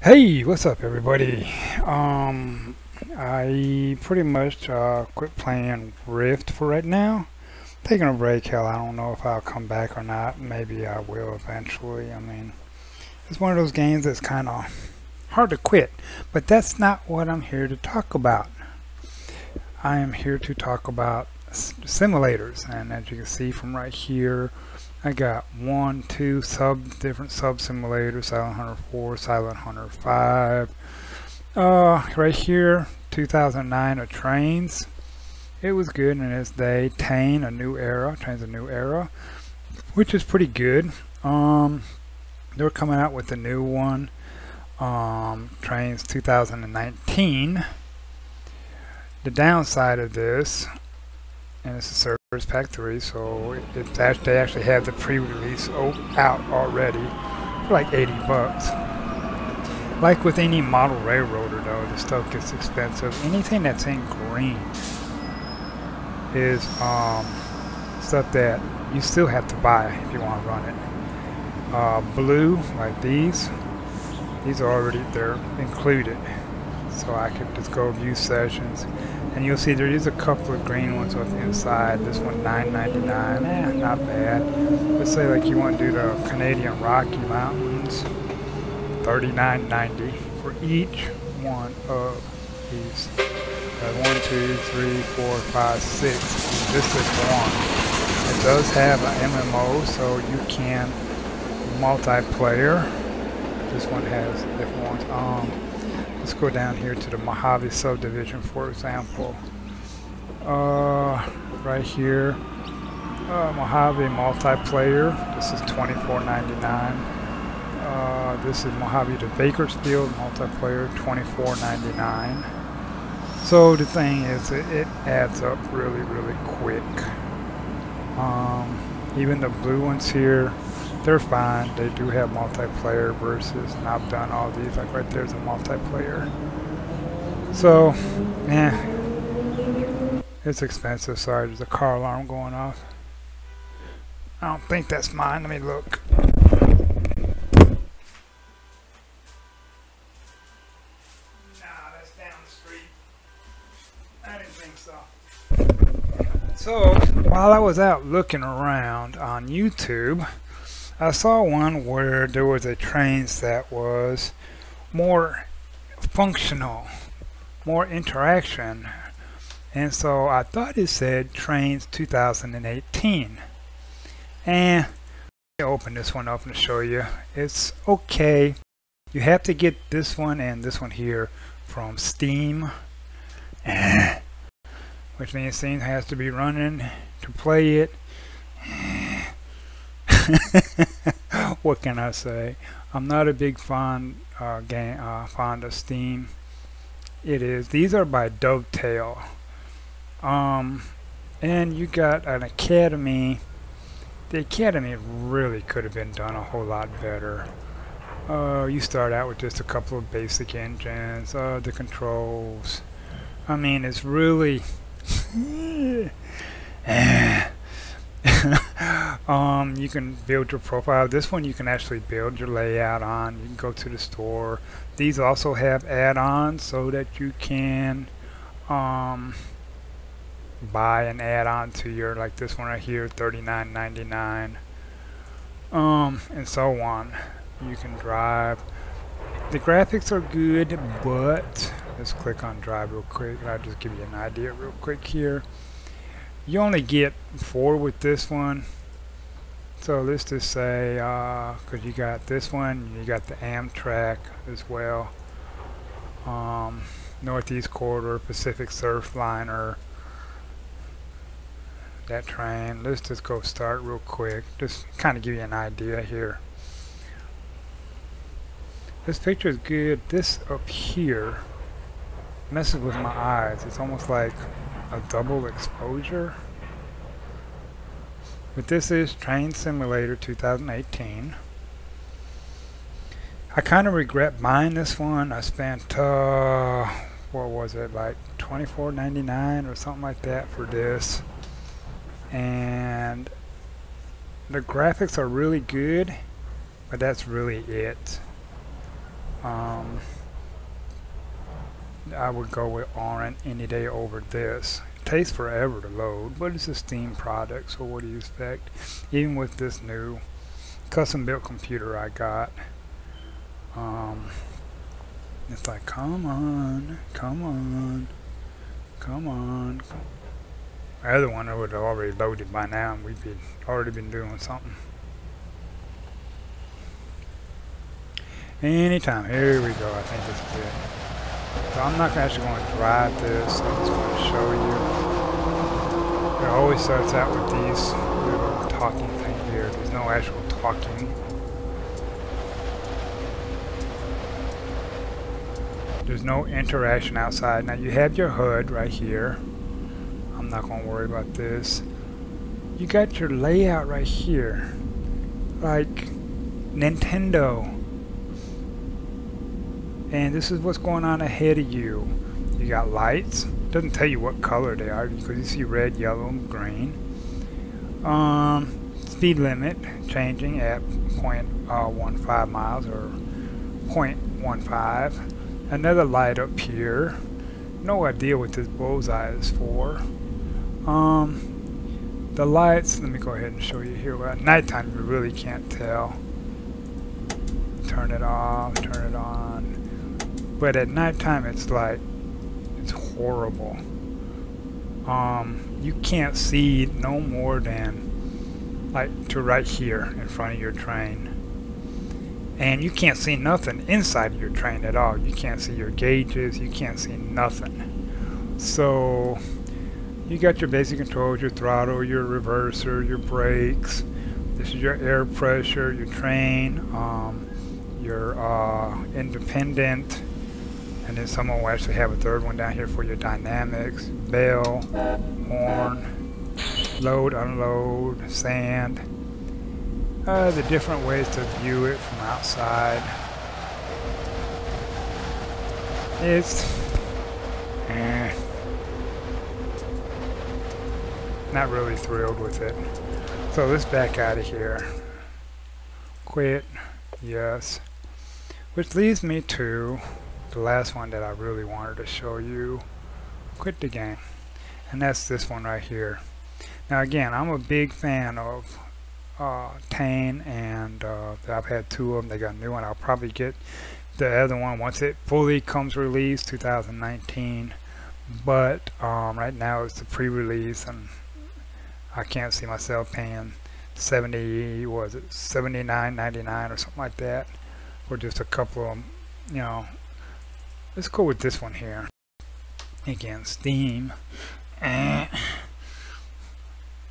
Hey, what's up everybody? I pretty much quit playing Rift for right now. Taking a break. Hell, I don't know if I'll come back or not. Maybe I will eventually. I mean, it's one of those games that's kind of hard to quit, but that's not what I'm here to talk about. I am here to talk about simulators, and as you can see from right here, I got two different sub simulators: Silent Hunter 4, Silent Hunter 5. Right here, 2009 of Trains. It was good in its day. Trains a New Era, which is pretty good. They're coming out with a new one, Trains 2019. The downside of this, and it's a Service Pack 3, so they actually have the pre-release out already for like 80 bucks. Like with any model railroader though, the stuff gets expensive. Anything that's in green is stuff that you still have to buy if you want to run it. Blue, like these are already, they're included. So I could just go view sessions, and you'll see there is a couple of green ones on the inside. This one $9.99, not bad. Let's say like you want to do the Canadian Rocky Mountains, $39.90 for each one of these. 1, 2, 3, 4, 5, 6. This is one. It does have an MMO, so you can multiplayer. This one has different ones. Let's go down here to the Mojave subdivision, for example. Right here, Mojave multiplayer. This is $24.99. This is Mojave to Bakersfield multiplayer, $24.99. So the thing is, it adds up really, really quick. Even the blue ones here, they're fine. They do have multiplayer versus, and I've done all these. Like right there's a multiplayer. So, it's expensive. Sorry, there's a car alarm going off. I don't think that's mine. Let me look. Nah, that's down the street. I didn't think so. So, while I was out looking around on YouTube, I saw one where there was a Trains that was more functional, more interaction, and so I thought it said Trains 2018. And I'll open this one up and show you. It's okay. You have to get this one and this one here from Steam, which means Steam has to be running to play it. What can I say? I'm not a big fond of Steam. It is. These are by Dovetail. And you got an Academy. The Academy really could have been done a whole lot better. You start out with just a couple of basic engines, the controls. I mean, it's really you can build your profile. This one you can actually build your layout on. You can go to the store. These also have add-ons so that you can buy an add-on to your, like this one right here, $39.99, and so on. You can drive. The graphics are good, but let's click on drive real quick. I'll just give you an idea real quick here. You only get 4 with this one. So let's just say, because you got this one, you got the Amtrak as well, Northeast Corridor, Pacific Surfliner, that train. Let's just go start real quick, just kind of give you an idea here. This picture is good. This up here messes with my eyes. It's almost like a double exposure. But this is Train Simulator 2018. I kind of regret buying this one. I spent what was it, like $24.99 or something like that for this, and the graphics are really good, but that's really it. I would go with Auran any day over this. It takes forever to load, but it's a Steam product, so what do you expect? Even with this new custom built computer I got, it's like, come on, come on, come on. The other one I would have already loaded by now, and we'd already been doing something. Anytime. Here we go. I think this is it. So I'm not actually going to drive this. I'm just going to show you. It always starts out with these little talking thing here. There's no actual talking. There's no interaction outside. Now you have your HUD right here. I'm not going to worry about this. You got your layout right here. Like Nintendo. And this is what's going on ahead of you. You got lights. Doesn't tell you what color they are because you see red, yellow, and green. Speed limit changing at 0.15 miles or 0.15. Another light up here. No idea what this bullseye is for. The lights, let me go ahead and show you here. Well, at nighttime you really can't tell. Turn it off, turn it on. But at nighttime it's like, it's horrible. You can't see no more than like to right here in front of your train. And you can't see nothing inside of your train at all. You can't see your gauges, you can't see nothing. So you got your basic controls, your throttle, your reverser, your brakes. This is your air pressure, your train, your independent. And then someone will actually have a third one down here for your dynamics, bell, horn, load, unload, sand. The different ways to view it from outside. It's not really thrilled with it. So let's back out of here. Quit, yes. Which leads me to the last one that I really wanted to show you. Quit the game. And that's this one right here. Now again, I'm a big fan of Tane, and I've had two of them. They got a new one. I'll probably get the other one once it fully comes released, 2019. But right now it's the pre-release, and I can't see myself paying $79.99 or something like that for just a couple of them. You know, let's go with this one here. Again, Steam.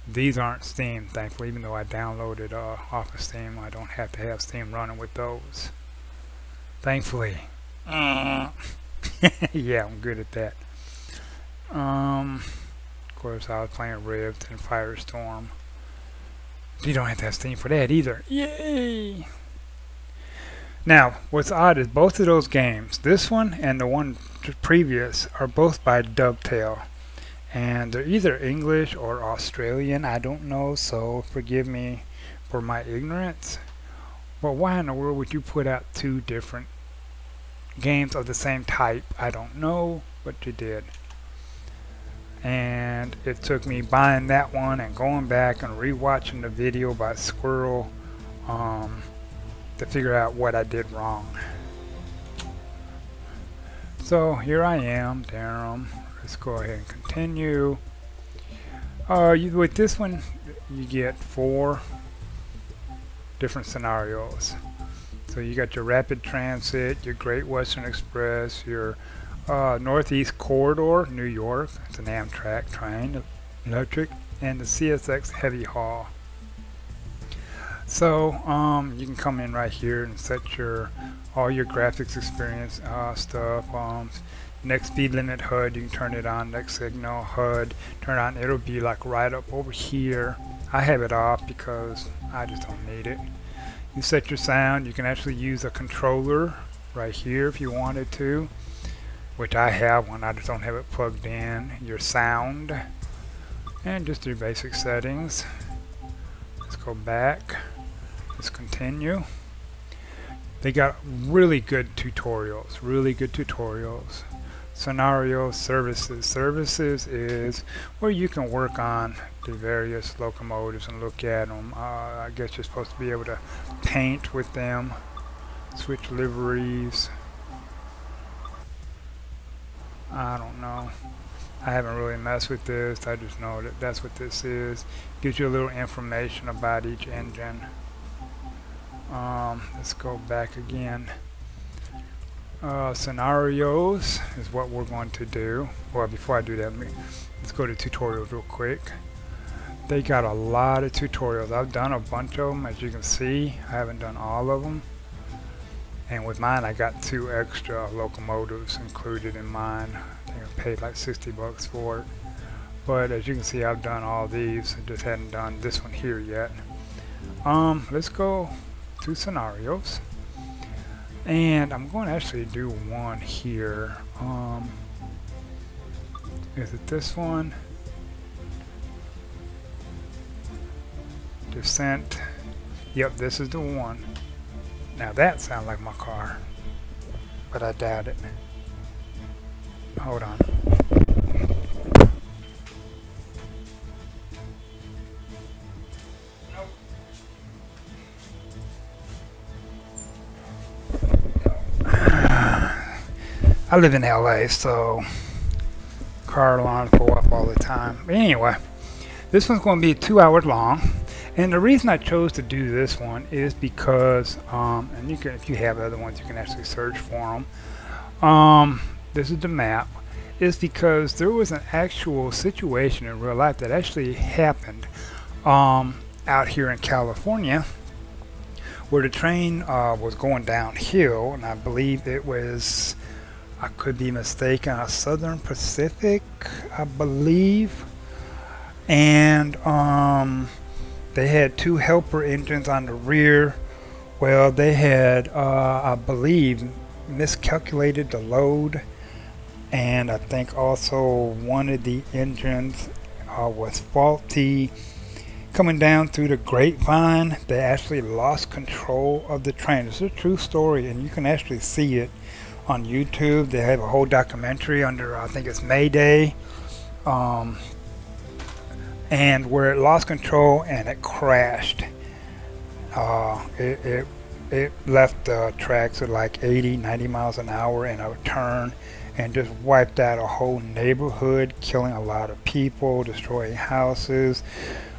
These aren't Steam, thankfully, even though I downloaded off of Steam. I don't have to have Steam running with those, thankfully. Yeah, I'm good at that. Of course, I was playing Rift and Firestorm. You don't have to have Steam for that either. Yay! Now, what's odd is both of those games, this one and the one previous, are both by Dovetail. And they're either English or Australian, I don't know, so forgive me for my ignorance. But why in the world would you put out two different games of the same type? I don't know, but you did. And it took me buying that one and going back and rewatching the video by Squirrel to figure out what I did wrong. So here I am, Darren. Let's go ahead and continue. With this one, you get 4 different scenarios. So you got your Rapid Transit, your Great Western Express, your Northeast Corridor, New York, it's an Amtrak train, electric, and the CSX Heavy Haul. So you can come in right here and set all your graphics experience stuff. Next speed limit HUD, you can turn it on. Next signal HUD, turn it on. It'll be like right up over here. I have it off because I just don't need it. You set your sound. You can actually use a controller right here if you wanted to, which I have one. I just don't have it plugged in. Your sound, and just your basic settings. Let's go back. Let's continue. They got really good tutorials, Scenario services. Services is where you can work on the various locomotives and look at them. I guess you're supposed to be able to paint with them, switch liveries. I don't know. I haven't really messed with this. I just know that that's what this is. Gives you a little information about each engine. Let's go back again. Scenarios is what we're going to do. Well, before I do that, let's go to tutorials real quick. They got a lot of tutorials. I've done a bunch of them, as you can see. I haven't done all of them. And with mine, I got 2 extra locomotives included in mine. I think I paid like 60 bucks for it. But as you can see, I've done all these. I just hadn't done this one here yet. Let's go to scenarios. And I'm going to actually do one here. Is it this one? Descent. Yep, this is the one. Now that sounds like my car, but I doubt it. Hold on. I live in LA, so car alarms go off all the time. But anyway, this one's going to be 2 hours long, and the reason I chose to do this one is because, and you can, if you have other ones, you can actually search for them. This is the map. Is because there was an actual situation in real life that actually happened out here in California, where the train was going downhill, and I believe it was, I could be mistaken, a Southern Pacific, I believe. And they had 2 helper engines on the rear. Well, they had, I believe, miscalculated the load. And I think also one of the engines was faulty. Coming down through the grapevine, they actually lost control of the train. It's a true story, and you can actually see it on YouTube. They have a whole documentary under, I think it's Mayday, and where it lost control and it crashed. It left the tracks at like 80-90 miles an hour in a turn, and just wiped out a whole neighborhood, killing a lot of people, destroying houses.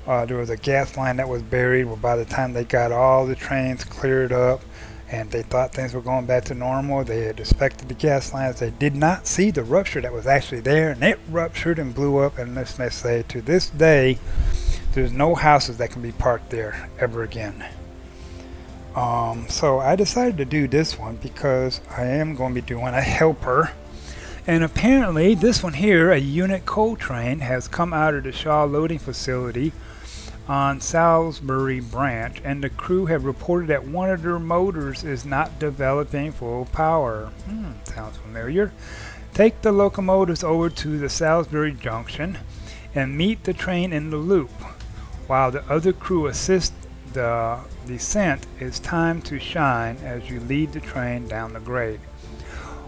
There was a gas line that was buried. Well, by the time they got all the trains cleared up and they thought things were going back to normal, they had inspected the gas lines. They did not see the rupture that was actually there, and it ruptured and blew up. And let's say, to this day, there's no houses that can be parked there ever again. So I decided to do this one because I am going to be doing a helper. And apparently this one here, a unit coal train, has come out of the Shaw loading facility on Salisbury branch, and the crew have reported that one of their motors is not developing full power. Sounds familiar. Take the locomotives over to the Salisbury junction and meet the train in the loop. While the other crew assist the descent, it's time to shine as you lead the train down the grade.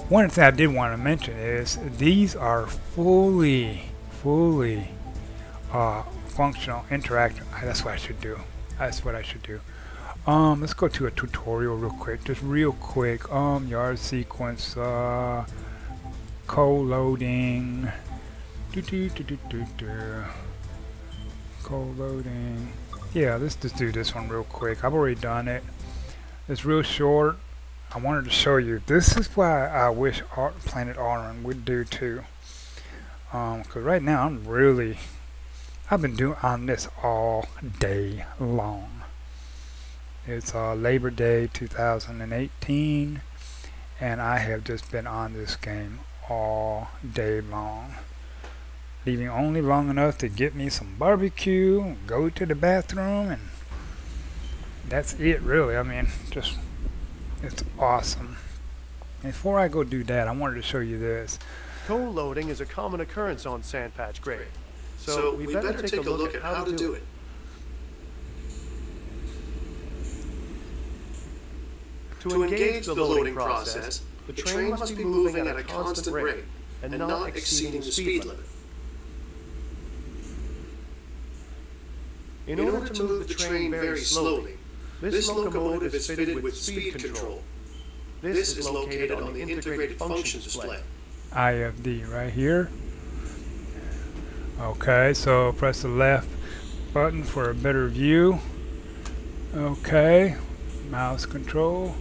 One thing I did want to mention is these are fully functional, interactive. That's what I should do. That's what I should do. Let's go to a tutorial real quick. Just real quick. Yard sequence. Coal loading. Coal loading. Yeah, let's just do this one real quick. I've already done it. It's real short. I wanted to show you. This is why I wish Planet Auran would do too. Because right now I've been doing on this all day long. It's Labor Day 2018, and I have just been on this game all day long, leaving only long enough to get me some barbecue, go to the bathroom, and that's it really. I mean, just, it's awesome. Before I go do that, I wanted to show you this. Coal loading is a common occurrence on Sandpatch Grade, so we better take a look at how to do it. To engage the loading process, the train must be moving at a constant rate and not exceeding the speed limit. In order to move the train very slowly, this locomotive is fitted with speed control. This is located on the integrated functions display. IFD right here. Okay, so press the left button for a better view. Okay, mouse control.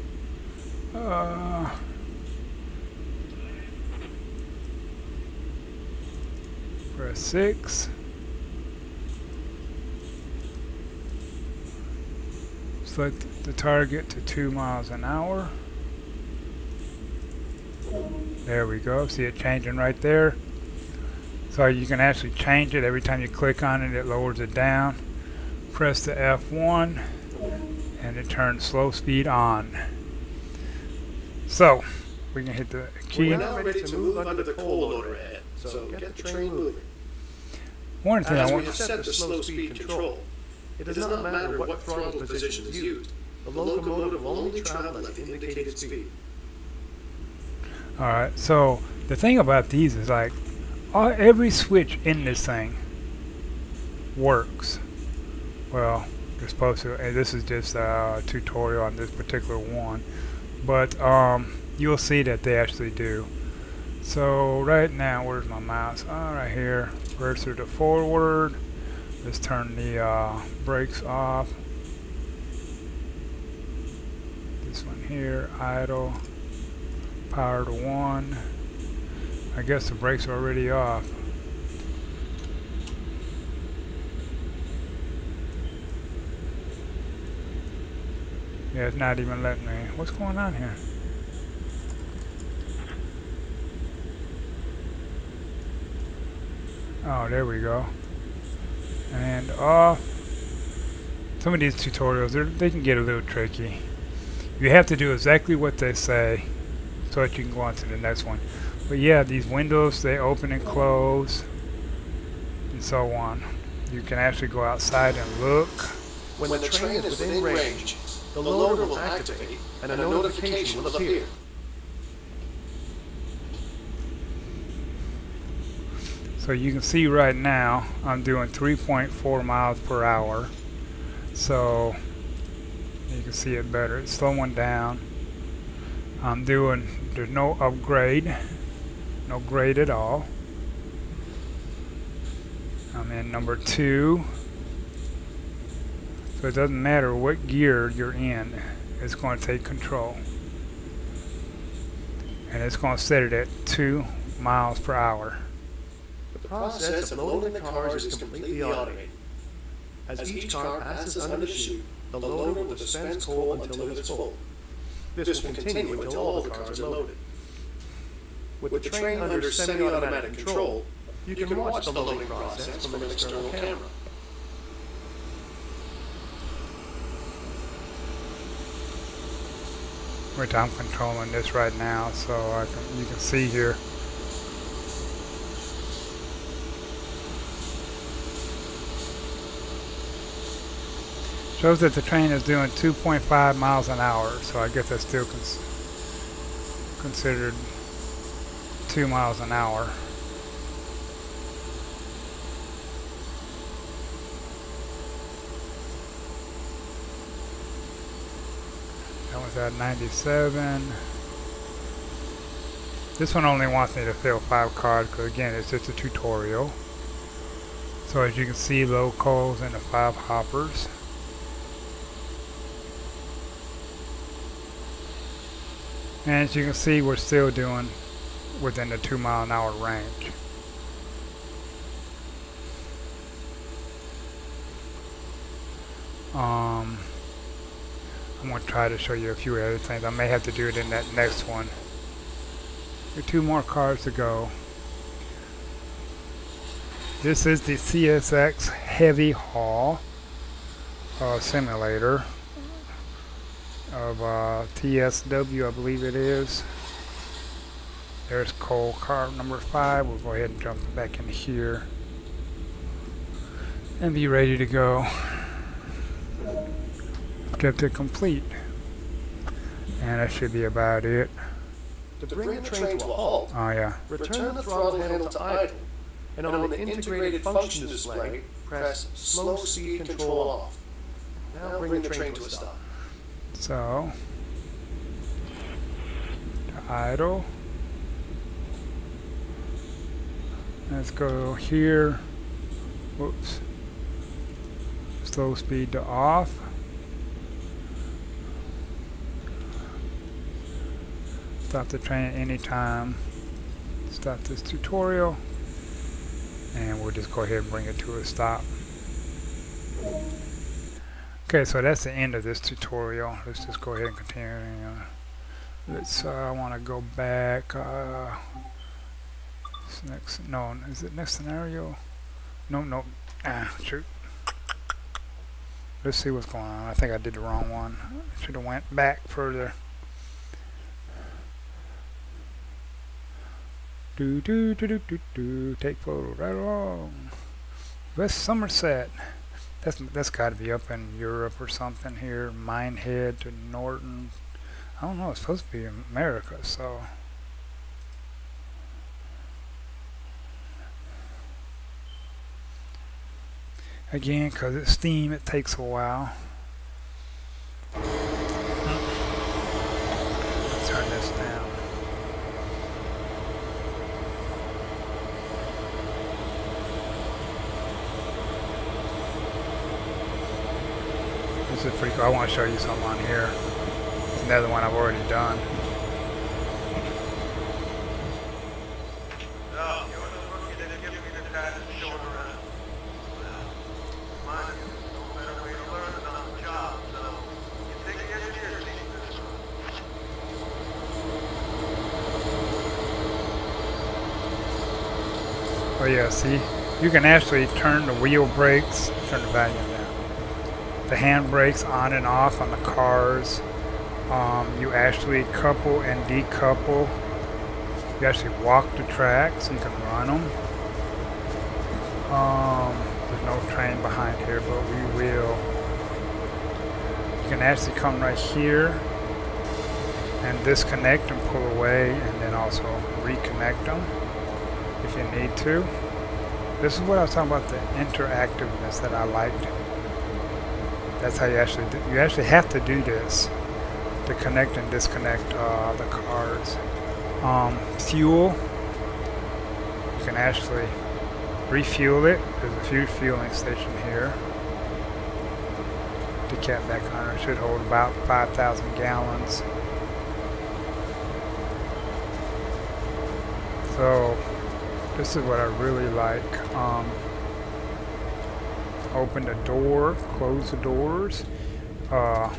Press 6. Select the target to 2 miles an hour. There we go. See it changing right there. So you can actually change it every time you click on it. It lowers it down. Press the F1 and it turns slow speed on. So we can hit the key. We're now ready to move under the coal loader ahead. So get the train moving. One thing As we have set the slow speed control, it does not matter what throttle position is used. The locomotive will only travel at the indicated speed. Alright, so the thing about these is like every switch in this thing works. Well, you're supposed to, and this is just a tutorial on this particular one, but you'll see that they actually do. So right now, where's my mouse? Right here, cursor to forward. Let's turn the brakes off. This one here, idle. Power to 1. I guess the brakes are already off. Yeah, it's not even letting me. What's going on here? Oh, there we go. And off. Some of these tutorials, they can get a little tricky. You have to do exactly what they say so that you can go on to the next one. But yeah, these windows, they open and close and so on. You can actually go outside and look. When the train is within range, the loader will activate and a notification will appear. So you can see right now I'm doing 3.4 miles per hour. So you can see it better. It's slowing down. There's no upgrade. No grade at all. I'm in number 2. So it doesn't matter what gear you're in. It's going to take control. And it's going to set it at 2 miles per hour. The process of loading the cars is completely automated. As each car passes under the chute, the loader will dispense coal until it is full. This will continue until all the cars are loaded. With the train under semi-automatic control, you can watch the loading process from an external camera. Which I'm controlling this right now, so you can see here. Shows that the train is doing 2.5 miles an hour, so I guess that's still considered 2 miles an hour. That was at 97. This one only wants me to fill 5 cards because again it's just a tutorial. So as you can see, locals and the 5 hoppers. And as you can see, we're still doing within the 2 mile an hour range. I'm going to try to show you a few other things. I may have to do it in that next one. There are 2 more cars to go. This is the CSX Heavy Haul simulator of TSW, I believe it is. There's coal car number 5. We'll go ahead and jump back in here and be ready to go. Objective complete. And that should be about it. To bring the train to a halt, Oh yeah. return the throttle handle to idle, and on the integrated function display, press slow speed control off. Now bring the train to a stop. So, to idle. Let's go here. Whoops. Slow speed to off. Stop the train at any time. Stop this tutorial. And we'll just go ahead and bring it to a stop. Okay, so that's the end of this tutorial. Let's just go ahead and continue. I want to go back. Next, no, is it next scenario? No. Shoot. Let's see what's going on. I think I did the wrong one. Should have went back further. Take photo right along. West Somerset. That's got to be up in Europe or something here. Minehead to Norton. I don't know. It's supposed to be America, so. Again, because it's Steam, it takes a while. Let's turn this down. This is pretty cool. I want to show you something on here. It's another one I've already done. Oh yeah, see, you can actually turn the wheel brakes, turn the volume down, the hand brakes on and off on the cars. You actually couple and decouple. You actually walk the track so you can run them. There's no train behind here, but we will. You can actually come right here and disconnect and pull away, and then also reconnect them if you need to. This is what I was talking about, the interactiveness that I liked. That's how you actually do. You actually have to do this to connect and disconnect the cars. Fuel. You can actually refuel it. There's a fueling station here. The cap back on it should hold about 5,000 gallons. So this is what I really like. Open the door, close the doors. The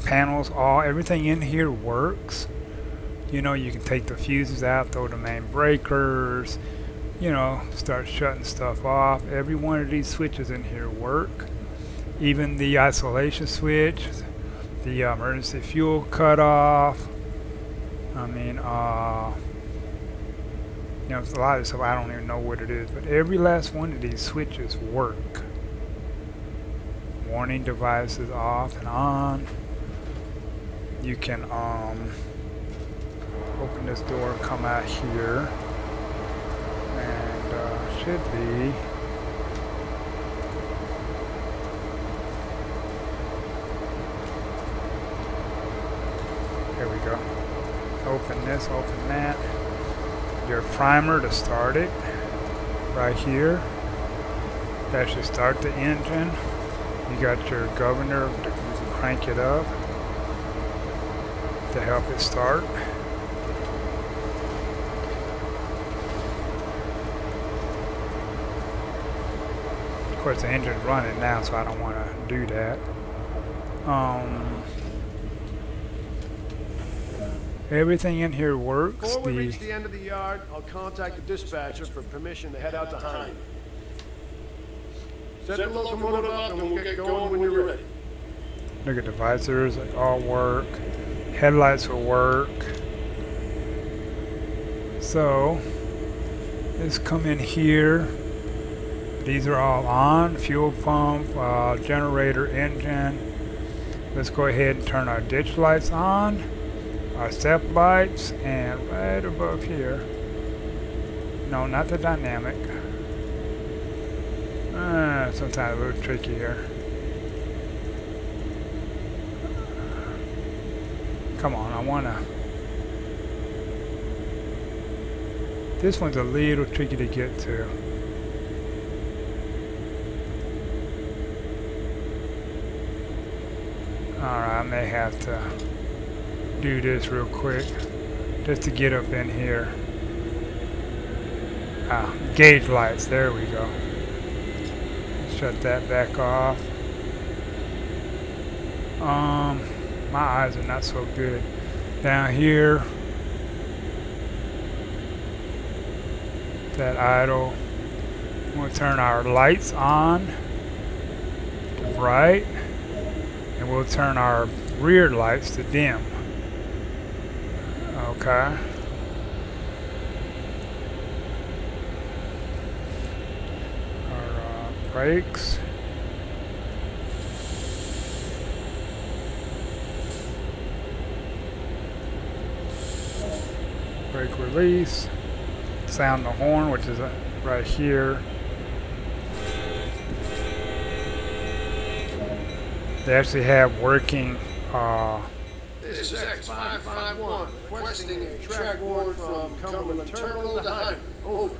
panels, everything in here works. You know, you can take the fuses out, throw the main breakers, you know, start shutting stuff off. Every one of these switches in here work. Even the isolation switch, the emergency fuel cutoff. I mean, you know, a lot of stuff I don't even know what it is, but every last one of these switches work. Warning devices off and on. You can open this door and come out here, and should be there we go. Open this, open that. Your primer to start it right here. To actually start the engine. You got your governor, you can crank it up to help it start. Of course the engine's running now, so I don't want to do that. Everything in here works. Before we reach the end of the yard, I'll contact the dispatcher for permission to head out to Heine. Set the locomotive up and we'll get going when you're ready. Look at the visors, they all work. Headlights will work. So, let's come in here. These are all on. Fuel pump, generator, engine. Let's go ahead and turn our ditch lights on, our step lights, and right above here. No, not the dynamic. Sometimes a little tricky here. Come on, I wanna. This one's a little tricky to get to. Alright, I may have to do this real quick just to get up in here. Gauge lights, there we go. Shut that back off. My eyes are not so good. Down here, that idle. We'll turn our lights on to bright, and we'll turn our rear lights to dim. Okay. Our brakes. Brake release. Sound the horn, which is right here. They actually have working. This is X551 requesting a track warrant from Cumberland Terminal to Hyman. Over.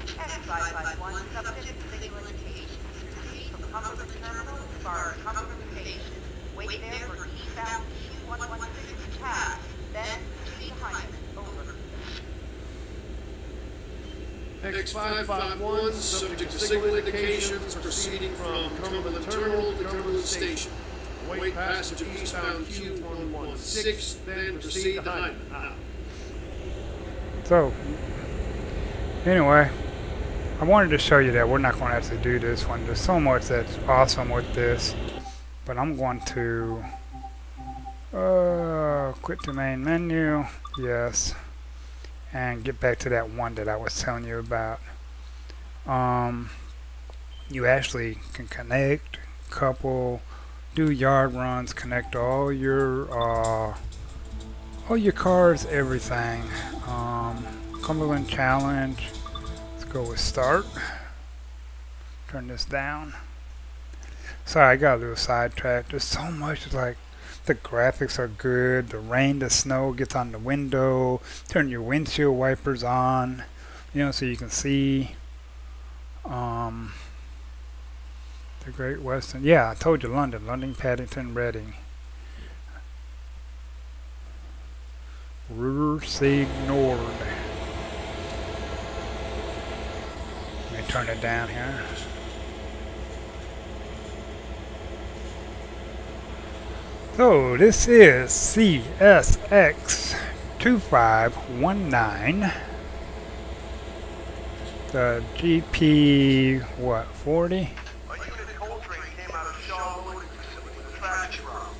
X551 subject signal indications. Proceed from Cumberland Terminal as far as Cumberland Station. Wait there for eastbound Q116 task. Then proceed to Hyman. Over. X551 subject to signal indications proceeding from Cumberland Terminal to Cumberland Station. Wait passage eastbound Q116, then proceed to Hyman. So, anyway, I wanted to show you that we're not going to actually do this one. There's so much that's awesome with this, but I'm going to quit the main menu, yes, and get back to that one that I was telling you about. You actually can connect, couple, do yard runs, connect all your cars, everything. Cumberland Challenge. Let's go with start. Turn this down. Sorry, I got a little sidetracked. There's so much, like, the graphics are good. The rain, the snow gets on the window. Turn your windshield wipers on, you know, so you can see. The Great Western. Yeah, I told you London. London, Paddington, Reading. Riverside Nord. Let me turn it down here. So this is CSX 2519. The GP what, 40? A unit coal train came out of Shaw Loading Facility with a trash problem.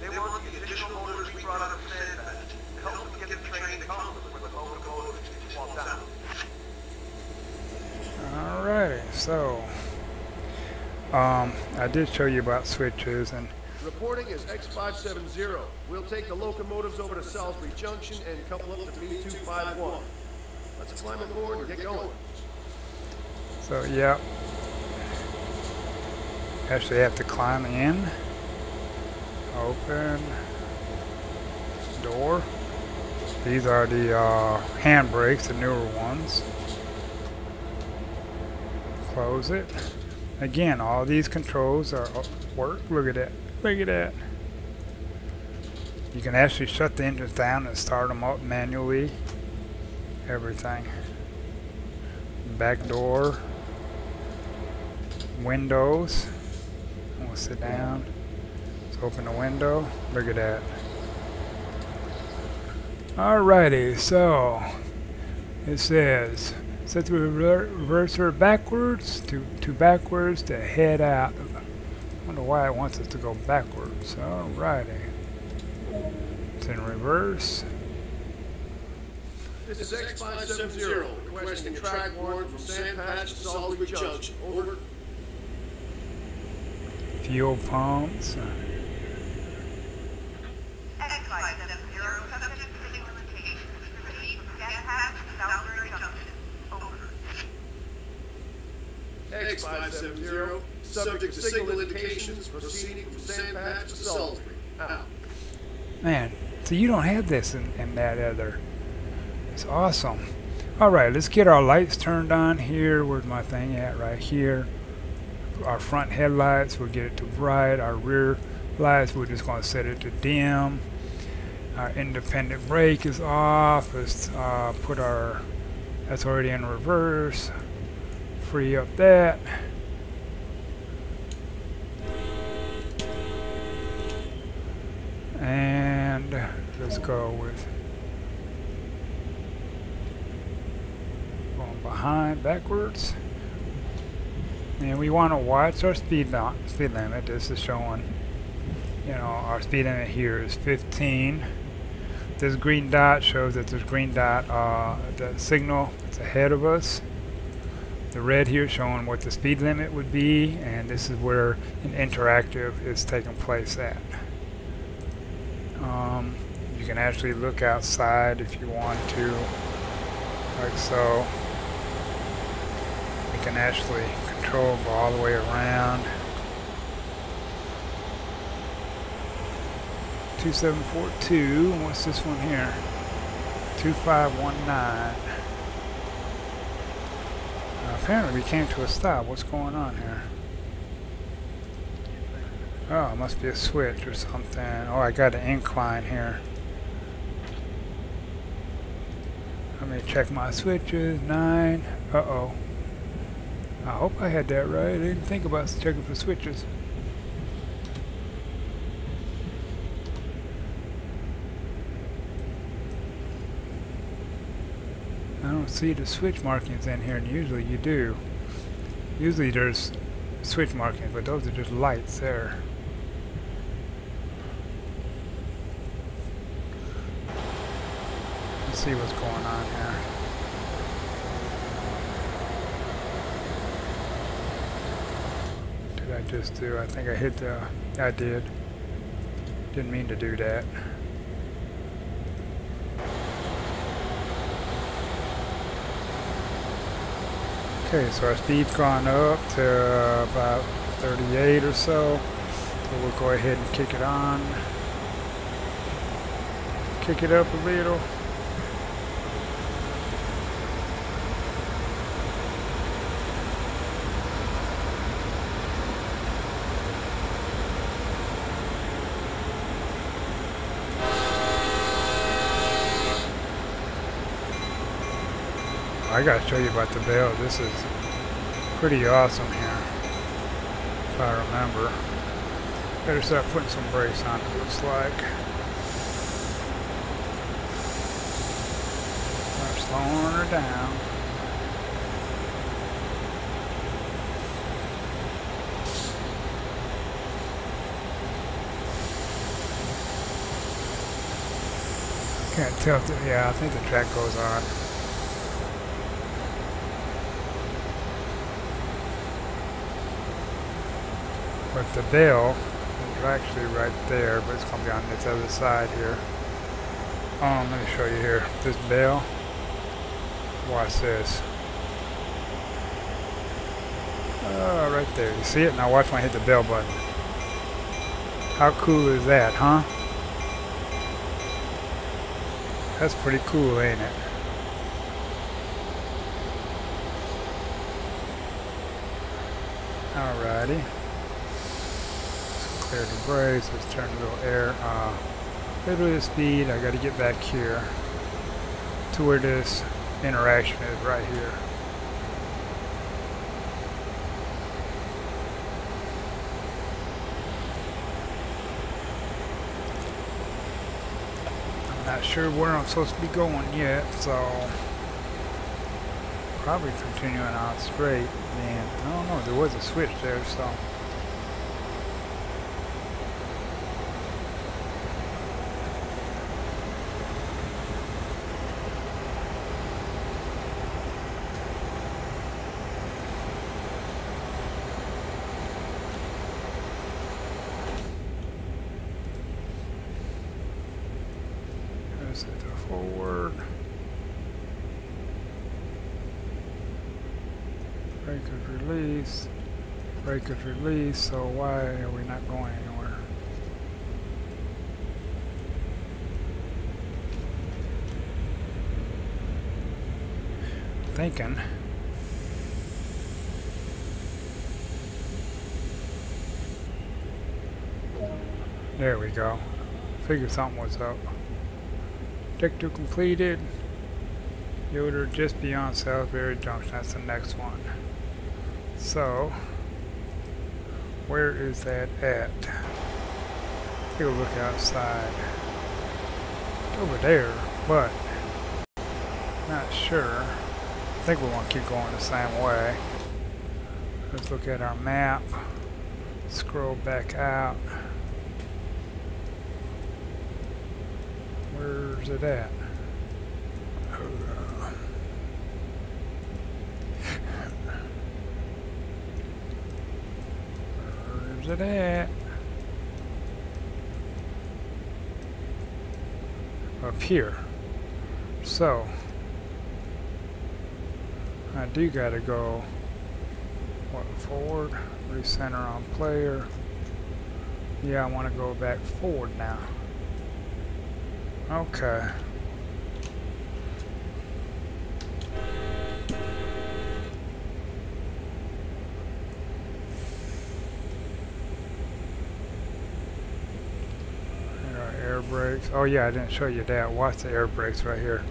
They want the additional motors we brought out of Sandbag to help them get the train to Cumberland where the locomotive is swapped out. Alrighty, so I did show you about switches, and Reporting is X570. We'll take the locomotives over to Salisbury Junction and couple up to B251. Let's climb aboard and get going. so yeah, actually have to climb in, open door. These are the hand brakes, the newer ones. Close it. Again, all these controls are work. Look at that. Look at that. You can actually shut the engines down and start them up manually. Everything. Back door. Windows. We'll sit down. Let's open the window. Look at that. Alrighty, so it says set the reverser backwards to backwards to head out. I wonder why it wants us to go backwards. Alrighty. It's in reverse. This is X570, requesting a track warrant from Sand Patch to Salisbury Junction. Over. Fuel pumps. X570, subject to signal indications. Proceed from Sand Patch to Salisbury Junction. Over. X570, subject to signal indications, proceeding from Sand Patch to Salisbury. Out. Man, so you don't have this in that other. It's awesome. Alright, let's get our lights turned on here. Where's my thing at? Right here. Our front headlights, we'll get it to bright. Our rear lights, we're just going to set it to dim. Our independent brake is off. Let's put our, that's already in reverse. Free up that. And let's go with going behind backwards. And we want to watch our speed limit. This is showing, you know, our speed limit here is 15. This green dot shows that this green dot, the signal is ahead of us. The red here showing what the speed limit would be, and this is where an interactive is taking place at. You can actually look outside if you want to, like so. You can actually control, go all the way around. 2742, what's this one here? 2519. Apparently we came to a stop. What's going on here? Oh, it must be a switch or something. Oh, I got an incline here. Let me check my switches. 9. Uh-oh. I hope I had that right. I didn't think about checking for switches. I don't see the switch markings in here, and usually you do. Usually there's switch markings, but those are just lights there. Let's see what's going on here. What did I just do? I think I hit the... I did. Didn't mean to do that. Okay, so our speed's gone up to about 38 or so. So we'll go ahead and kick it on. Kick it up a little. I gotta show you about the bell. This is pretty awesome here, if I remember. Better start putting some brakes on, it looks like. Start slowing her down. Can't tell if the, yeah, I think the track goes on. But the bell is actually right there, but it's going to be on this other side here. Let me show you here. This bell, watch this. Right there. You see it? Now watch when I hit the bell button. How cool is that, huh? That's pretty cool, ain't it? Alrighty. Clear the brakes, let's turn a little air, little bit of speed. I got to get back here to where this interaction is right here. I'm not sure where I'm supposed to be going yet, so probably continuing on straight. Man, I don't know, there was a switch there, so. Set to forward. Breakers release. Breakers release, so why are we not going anywhere? Thinking. There we go. Figured something was up. Deck 2 completed. Yoder just beyond Salisbury Junction. That's the next one. So, where is that at? Take a look outside. It's over there, but not sure. I think we want to keep going the same way. Let's look at our map. Scroll back out. Where's it at? Where's it at? Up here. So, I do gotta go forward, recenter on player. Yeah, I want to go back forward now. Okay. There are air brakes. Oh yeah, I didn't show you that. Watch the air brakes right here.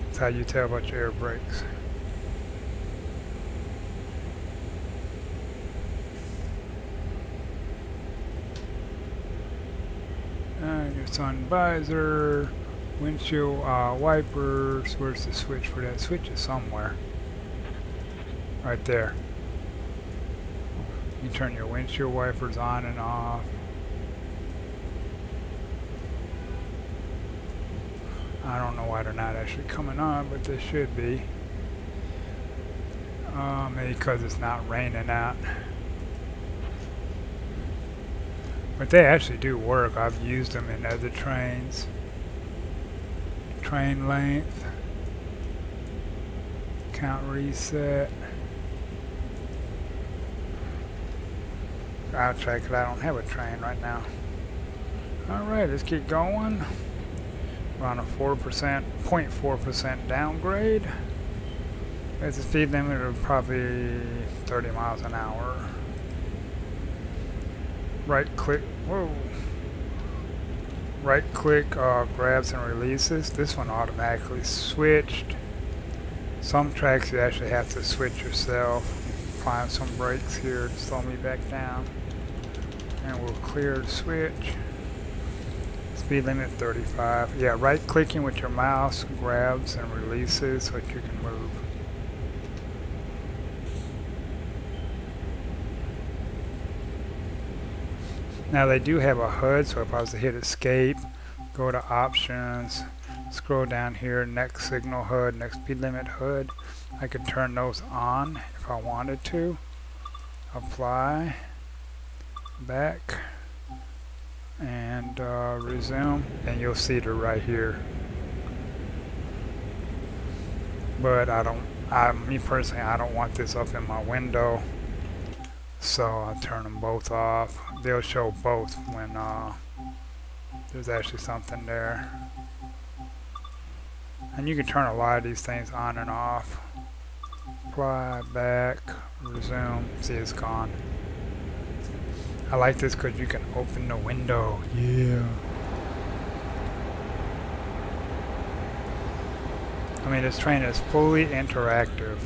That's how you tell about your air brakes. Your sun visor, windshield wipers. Where's the switch for that? Switch is somewhere. Right there. You turn your windshield wipers on and off. I don't know why they're not actually coming on, but they should be. Maybe because it's not raining out. But they actually do work. I've used them in other trains. Train length. Count reset. I'll check it. I don't have a train right now. Alright, let's keep going. We're on a 0.4% downgrade. It's a speed limit of probably 30 miles an hour. Right click, whoa. Right click grabs and releases. This one automatically switched. Some tracks you actually have to switch yourself. Applying some brakes here to slow me back down. And we'll clear the switch. Speed limit 35. Yeah, right clicking with your mouse grabs and releases so that you can move. Now they do have a HUD, so if I was to hit escape, go to options, scroll down here, next signal HUD, next speed limit HUD, I could turn those on if I wanted to. Apply, back, and resume, and you'll see it right here. But me personally, I don't want this up in my window. So I'll turn them both off. They'll show both when there's actually something there. And you can turn a lot of these things on and off. Apply, back, resume. See, it's gone. I like this because you can open the window. Yeah. I mean, this train is fully interactive.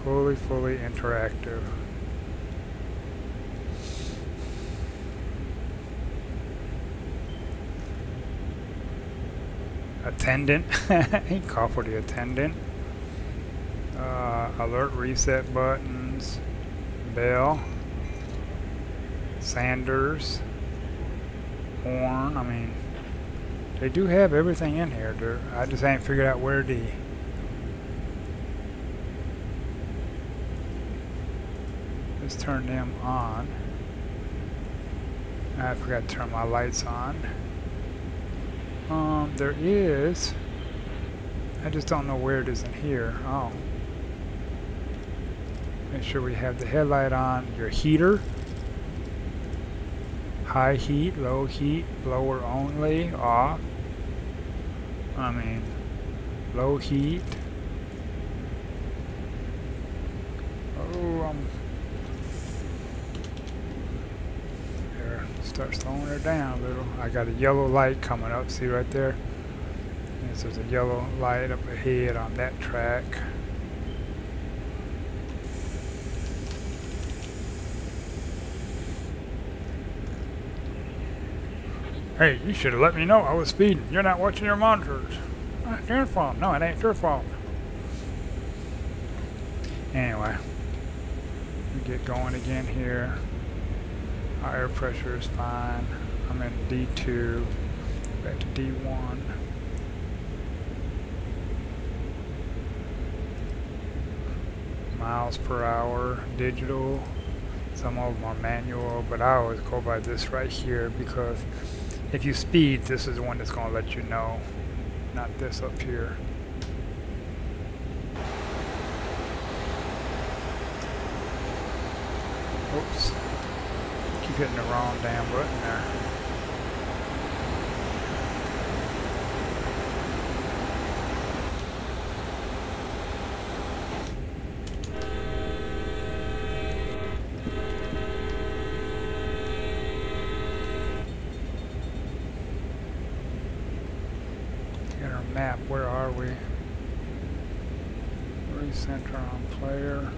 Fully interactive. Attendant. He called for the attendant. Alert reset buttons. Bell. Sanders. Horn. I mean, they do have everything in here. I just ain't figured out where the Let's turn them on. I forgot to turn my lights on. There is... I just don't know where it is in here. Oh. Make sure we have the headlight on. Your heater. High heat, low heat, blower only, off. I mean, low heat. Oh, there, start slowing her down a little. I got a yellow light coming up, see right there? Yes, there's a yellow light up ahead on that track. Hey, you should have let me know I was speeding. You're not watching your monitors. It's your fault. No, it ain't your fault. Anyway, we get going again here. Our air pressure is fine. I'm in D2, back to D1. Miles per hour, digital. Some of them are manual, but I always go by this right here because if you speed, this is the one that's going to let you know, not this up here. Oops. Keep hitting the wrong damn button there. Map, where are we? Recenter on player.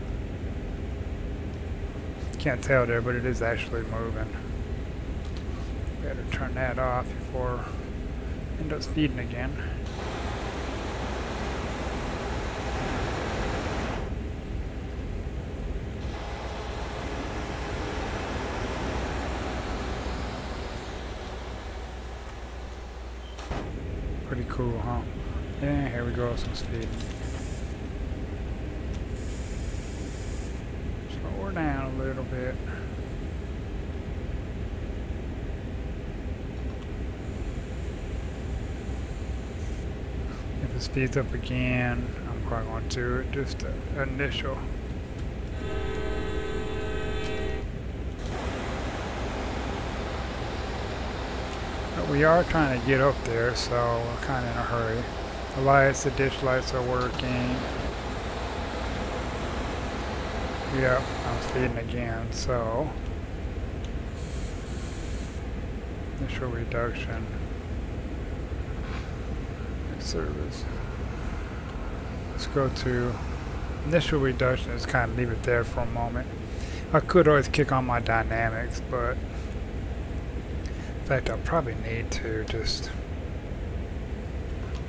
Can't tell there, but it is actually moving. Better turn that off before I end up speeding again. Pretty cool, huh? Yeah, here we go, some speed. Slow her down a little bit. If it speeds up again, I'm probably going to do it just initial. We are trying to get up there, so we're kind of in a hurry. The lights, the ditch lights are working. Yep, I'm speeding again, so initial reduction. Service. Let's go to initial reduction. Just kind of leave it there for a moment. I could always kick on my dynamics, but in fact, I'll probably need to just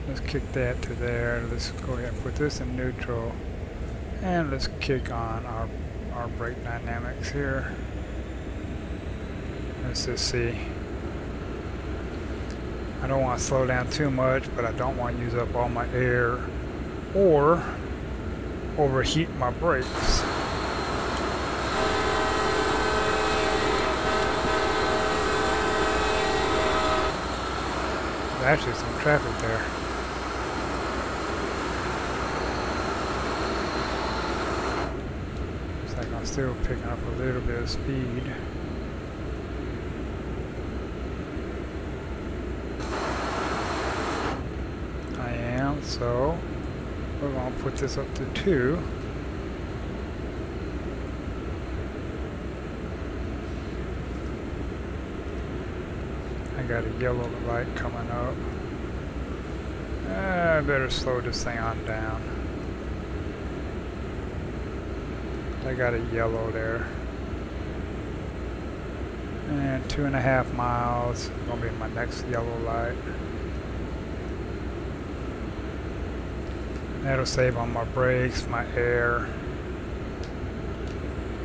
let's kick that to there. Let's go ahead and put this in neutral, and let's kick on our brake dynamics here. Let's just see. I don't want to slow down too much, but I don't want to use up all my air or overheat my brakes. There's actually some traffic there. Looks like I'm still picking up a little bit of speed. I am, so we're going to put this up to 2. I got a yellow light coming up. I better slow this thing on down. I got a yellow there. And 2.5 miles. Gonna be my next yellow light. That'll save on my brakes, my air,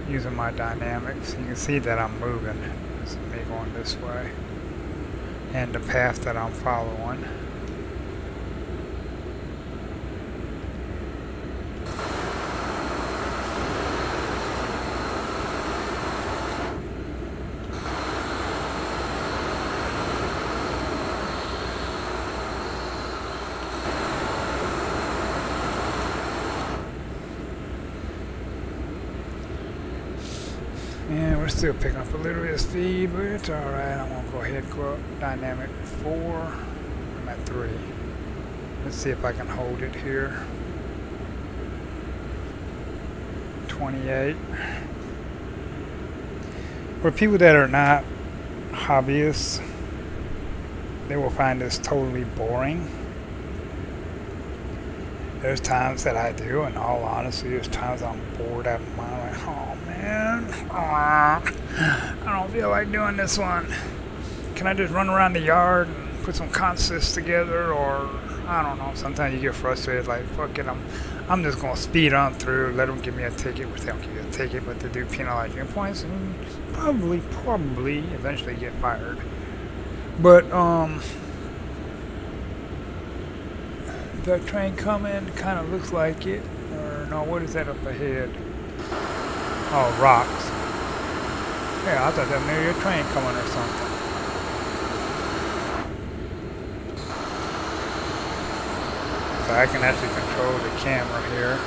using my dynamics. You can see that I'm moving. This is me going this way. And the path that I'm following. we're still picking up a little bit of speed, but it's alright. I'm gonna go ahead and go up dynamic 4. I'm at 3. Let's see if I can hold it here. 28. For people that are not hobbyists, they will find this totally boring. There's times that I do, in all honesty, there's times I'm bored out of my mind, like, oh man, I don't feel like doing this one. Can I just run around the yard and put some consists together, or I don't know, sometimes you get frustrated, like, fuck it, I'm just gonna speed on through, let them give me a ticket, which they don't give you a ticket, but they do penalize you in points, and probably eventually get fired. But, that train coming, kind of looks like it, or no, what is that up ahead? Oh, rocks. Yeah, I thought that maybe a train coming or something. So I can actually control the camera here.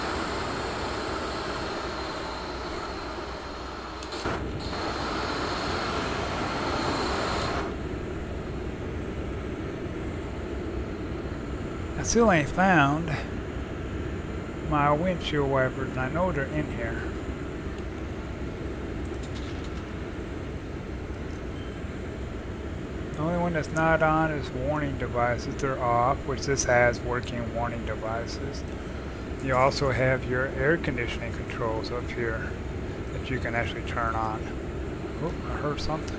I still ain't found my windshield wipers, and I know they're in here. The only one that's not on is warning devices. They're off, which this has working warning devices. You also have your air conditioning controls up here that you can actually turn on. Oh, I heard something.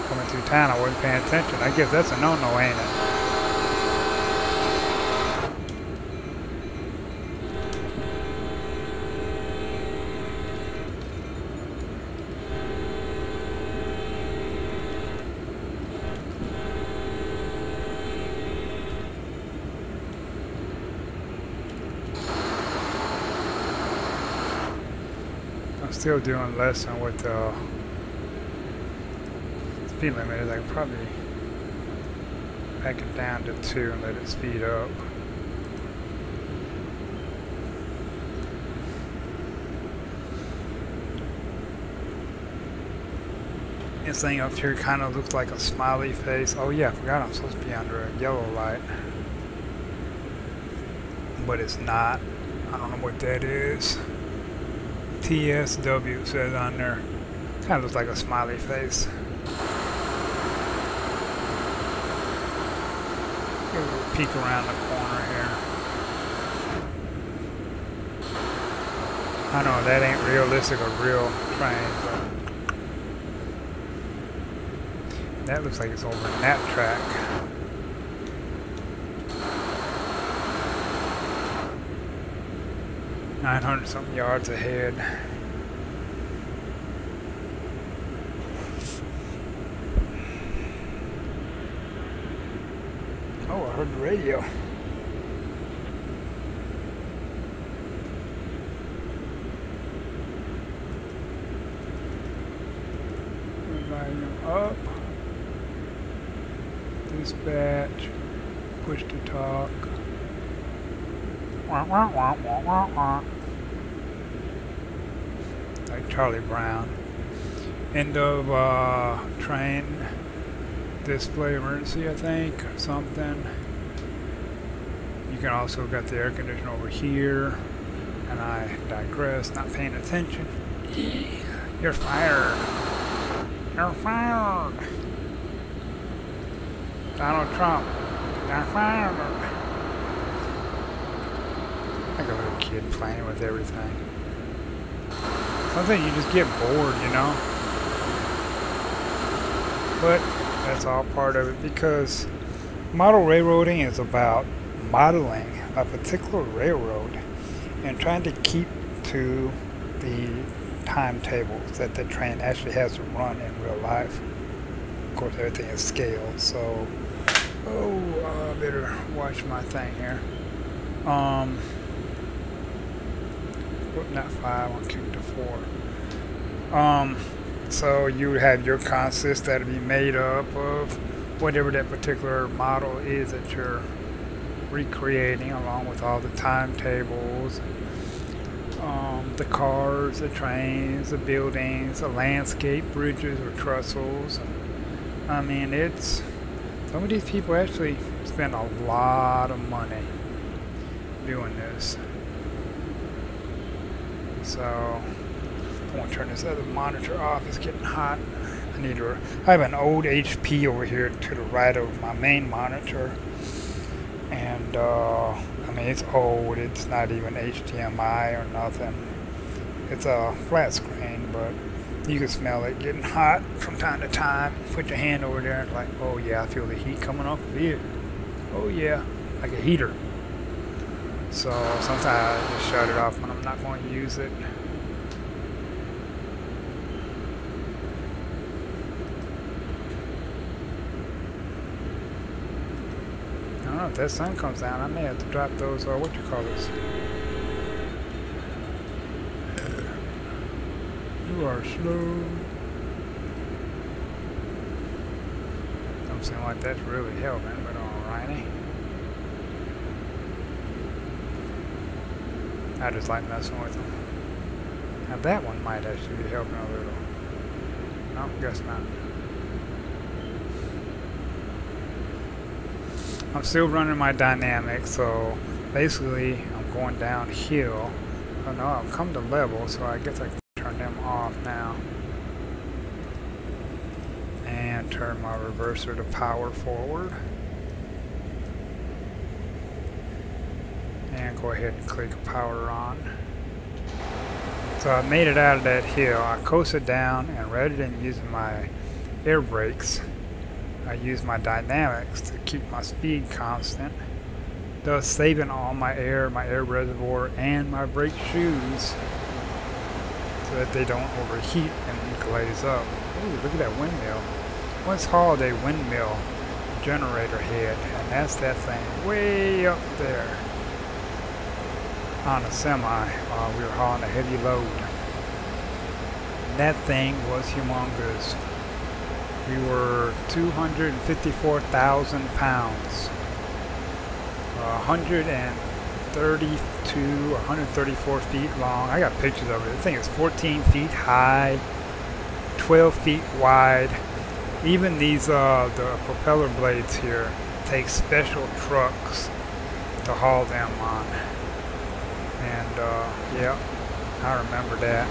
Coming through town, I wasn't paying attention. I guess that's a no-no, ain't it? I'm still doing less than what the speed limit is. I can probably back it down to 2 and let it speed up. This thing up here kind of looks like a smiley face. Oh yeah, I forgot I'm supposed to be under a yellow light. But it's not. I don't know what that is. TSW says on there. Kind of looks like a smiley face. Get a little peek around the corner here. I know that ain't realistic or real train, but that looks like it's over in that track. $900 something yards ahead. Oh, I heard the radio. Volume up. Dispatch. Push to talk. Wah, wah, wah, wah, wah, wah. Like Charlie Brown. End of train. Display emergency, I think, or something. You can also got the air conditioner over here, and I digress, not paying attention. You're fired. You're fired. Donald Trump. You're fired. Like a little kid playing with everything. Sometimes you just get bored, you know. But that's all part of it, because model railroading is about modeling a particular railroad and trying to keep to the timetables that the train actually has to run in real life. Of course, everything is scale, so I better watch my thing here. Not 5, I'll kick to 4. So you have your consists that'll be made up of whatever that particular model is that you're recreating, along with all the timetables, the cars, the trains, the buildings, the landscape, bridges or trestles. I mean, it's some of these people actually spend a lot of money doing this. So I want to turn this other monitor off. It's getting hot. I have an old HP over here to the right of my main monitor, and I mean, it's old. It's not even HDMI or nothing. It's a flat screen, but you can smell it getting hot from time to time. Put your hand over there and like, oh yeah, I feel the heat coming off of here. Oh yeah, like a heater. So sometimes I just shut it off when I'm not going to use it. I don't know, if that sun comes down, I may have to drop those, or what you call this? You are slow. Don't seem like that's really helping, but alrighty. I just like messing with them. Now that one might actually be helping a little. No, guess not. I'm still running my dynamics, so basically I'm going downhill. Oh no, I've come to level, so I guess I can turn them off now. And turn my reverser to power forward. And go ahead and click power on. So I made it out of that hill. I coasted down, and rather than using my air brakes, I use my dynamics to keep my speed constant, thus saving all my air reservoir, and my brake shoes so that they don't overheat and glaze up. Ooh, look at that windmill. Once hauled a windmill generator head, and that's that thing way up there on a semi while we were hauling a heavy load. That thing was humongous. We were 254,000 pounds, 132, 134 feet long. I got pictures of it. The thing is 14 feet high, 12 feet wide. Even these, the propeller blades here take special trucks to haul them on. And, yeah, I remember that.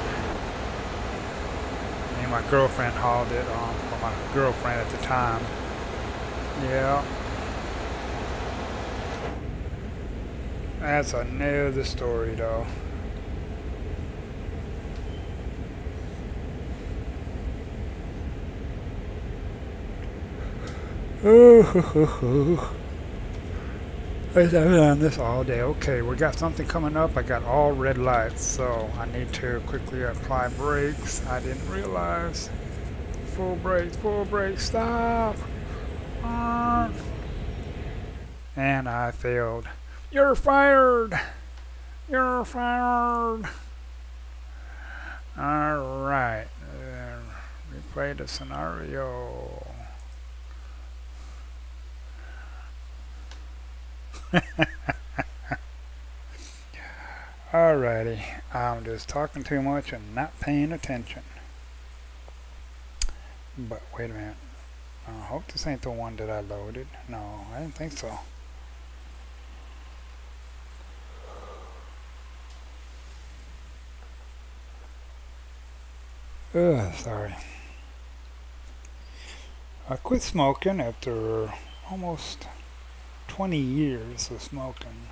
And my girlfriend hauled it on, or my girlfriend at the time. Yeah. That's another story, though. I've been on this all day. Okay, we got something coming up. I got all red lights, so I need to quickly apply brakes. I didn't realize. Full brakes, stop! And I failed. You're fired! You're fired! Alright, replay the scenario. Alrighty, I'm just talking too much and not paying attention. But wait a minute. I hope this ain't the one that I loaded. No, I didn't think so. Ugh, sorry. I quit smoking after almost 20 years of smoking,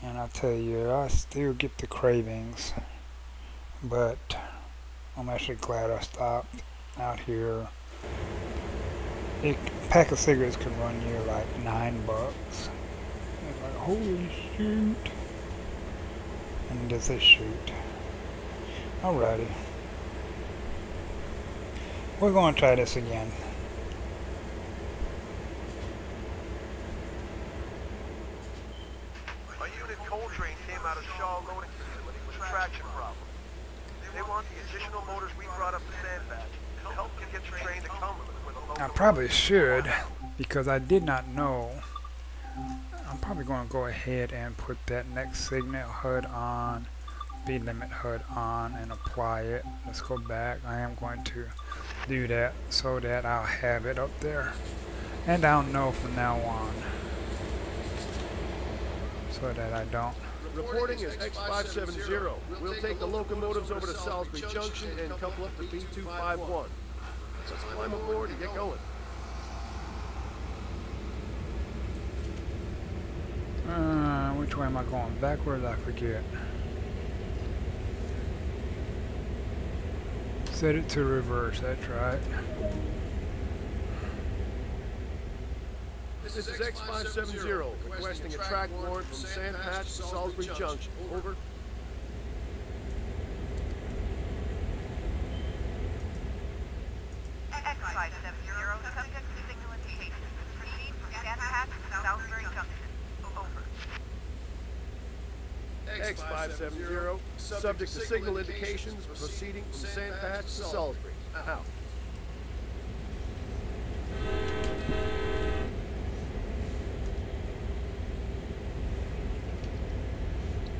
and I tell you, I still get the cravings, but I'm actually glad I stopped out here. A pack of cigarettes can run you like $9. It's like, holy shoot. And does it shoot? Alrighty. We're going to try this again. A unit coal train came out of Shaw loading facility with a traction problem. They want want the additional motors we brought up the sandbag to help them get the train to Cumberland where the I locomotive probably is should, swapped out. because I did not know. I'm probably going to go ahead and put that next signal HUD on, speed limit HUD on, and apply it. Let's go back. I am going to do that so that I'll have it up there, and I'll know from now on, so that I don't. Reporting is X570. We'll take the locomotives over to Salisbury Junction and couple up to B251. Let's climb aboard and get going. Which way am I going? Backwards? I forget. Set it to reverse, that's right. This is X570, requesting a track warrant from Sandpatch to Salisbury Junction. Over. X570, subject to signal indication. Proceed from Sandpatch to Salisbury Junction. Over. X570, subject to signal indications, proceeding from Sandpatch to Salisbury. Out.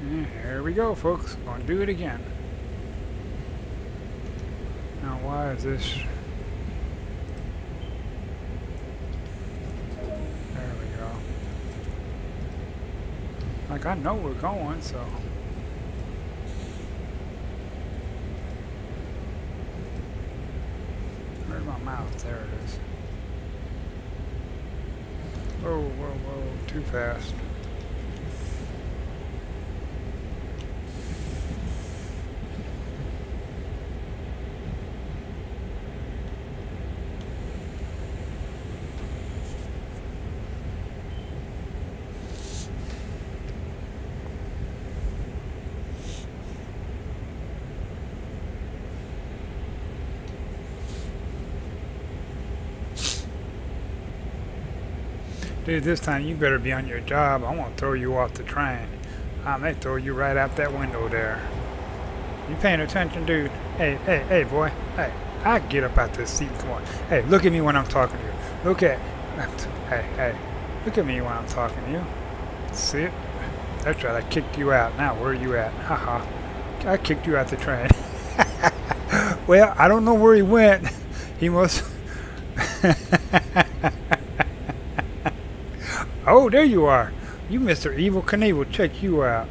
And here we go, folks. Gonna do it again. Now, why is this? There we go. Like, I know we're going, so. Where's my mouse? There it is. Whoa, whoa, whoa. Too fast. Dude, this time you better be on your job. I'm gonna throw you off the train. I may throw you right out that window there. You paying attention, dude? Hey, hey, hey, boy. Hey, I get up out this seat. Come on. Hey, look at me when I'm talking to you. Look at. Hey, hey. Look at me when I'm talking to you. See it? That's right. I kicked you out. Now where are you at? Haha. I kicked you out the train. Well, I don't know where he went. He must. Oh, there you are. You Mr. Evil Knievel. Check you out.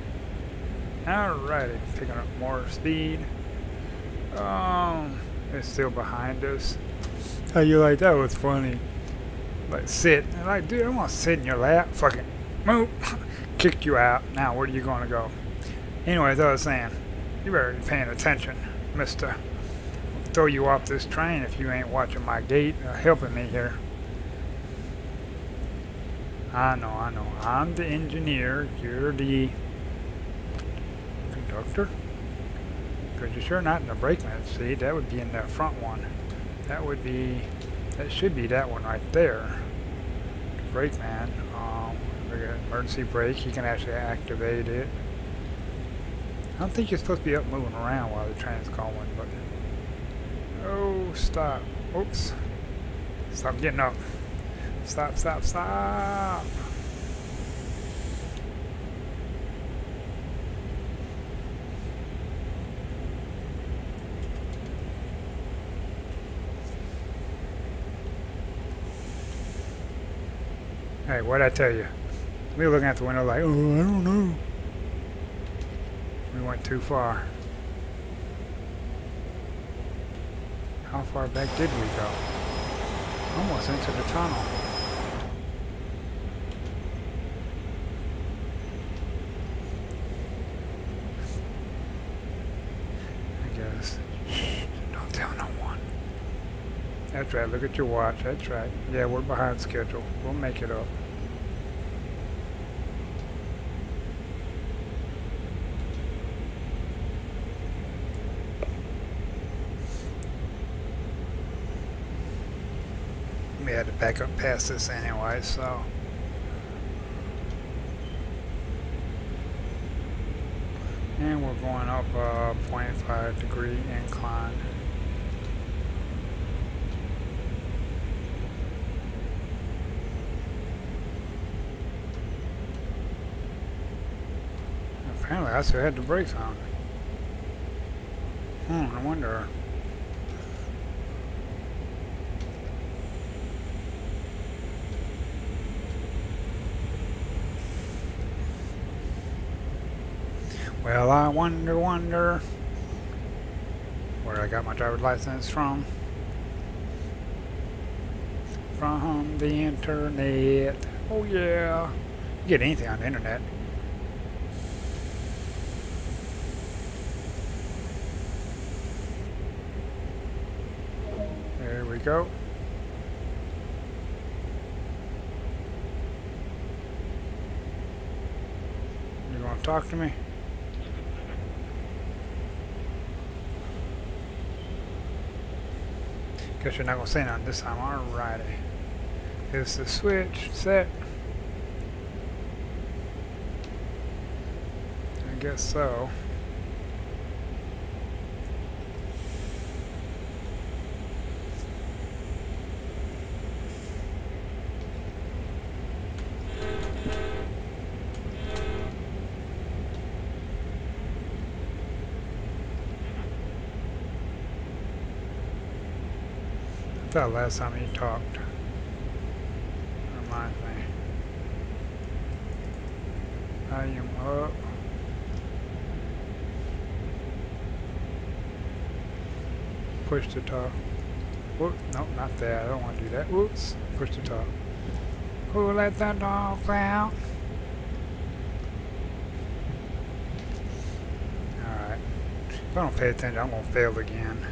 Alrighty. Picking up more speed. It's still behind us. How you like that? Was funny. Like, sit. Like, dude, I want to sit in your lap. Fucking move. Kicked you out. Now, where are you going to go? Anyways, I was saying, you better be paying attention, mister. I'll throw you off this train if you ain't watching my gate or helping me here. I know. I'm the engineer. You're the conductor. Because you're sure not in the brakeman seat. That would be in the front one. That should be that one right there. The brakeman. We got emergency brake. You can actually activate it. I don't think you're supposed to be up moving around while the train's going, but. Oh, stop. Oops. Stop getting up. Stop, stop, stop. Hey, what'd I tell you? We were looking at the window like, oh, I don't know. We went too far. How far back did we go? Almost into the tunnel. I guess. Shh, don't tell no one. That's right, look at your watch. That's right. Yeah, we're behind schedule. We'll make it up. We had to back up past this anyway, so. And we're going up a 0.5-degree incline. Apparently I still had the brakes on. I wonder. Well, I wonder where I got my driver's license from. From the internet. Oh yeah. You get anything on the internet. There we go. You want to talk to me? Guess you're not going to say nothing this time. Alrighty. Here's the switch set. I guess so. I thought last time he talked. Reminds me. Volume up. Push to talk. Whoop, nope, not that. I don't want to do that. Whoops. Push to talk. Who let the dogs out? Alright. If I don't pay attention, I'm going to fail again.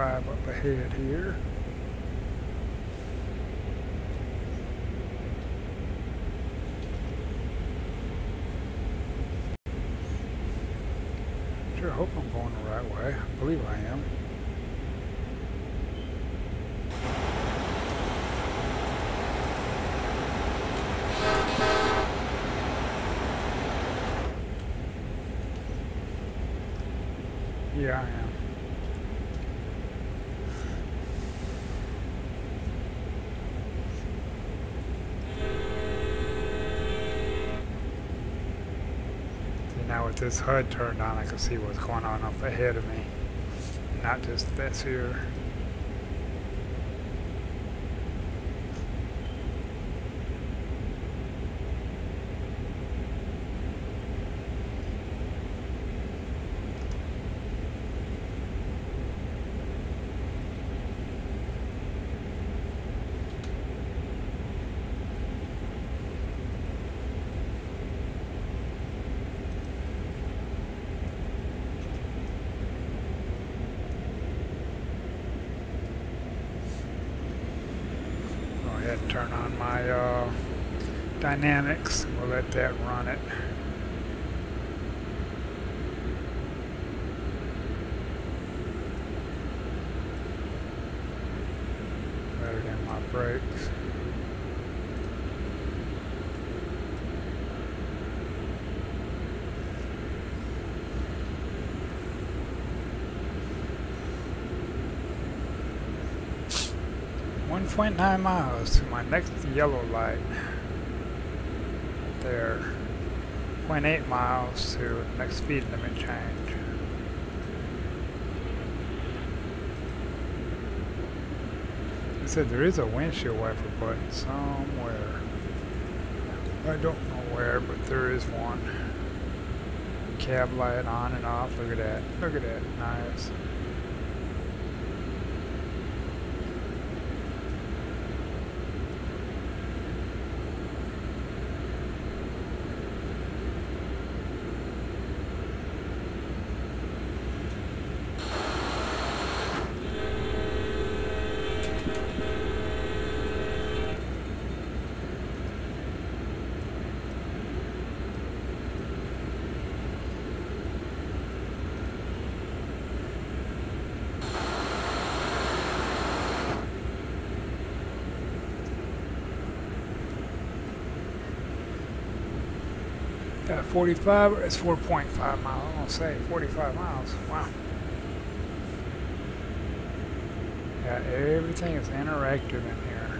Up ahead here. Sure hope I'm going the right way. I believe I am. Yeah, I am. Now with this HUD turned on, I can see what's going on up ahead of me. Not just this here. Turn on my dynamics. We'll let that run it. Better than my brakes. .9 miles to my next yellow light. There. 0.8 miles to the next speed limit change. It said there is a windshield wiper button somewhere. I don't know where, but there is one. Cab light on and off. Look at that. Look at that. Nice. Got 45, or it's 4.5 miles. I'm gonna say 45 miles. Wow. Yeah, everything is interactive in here.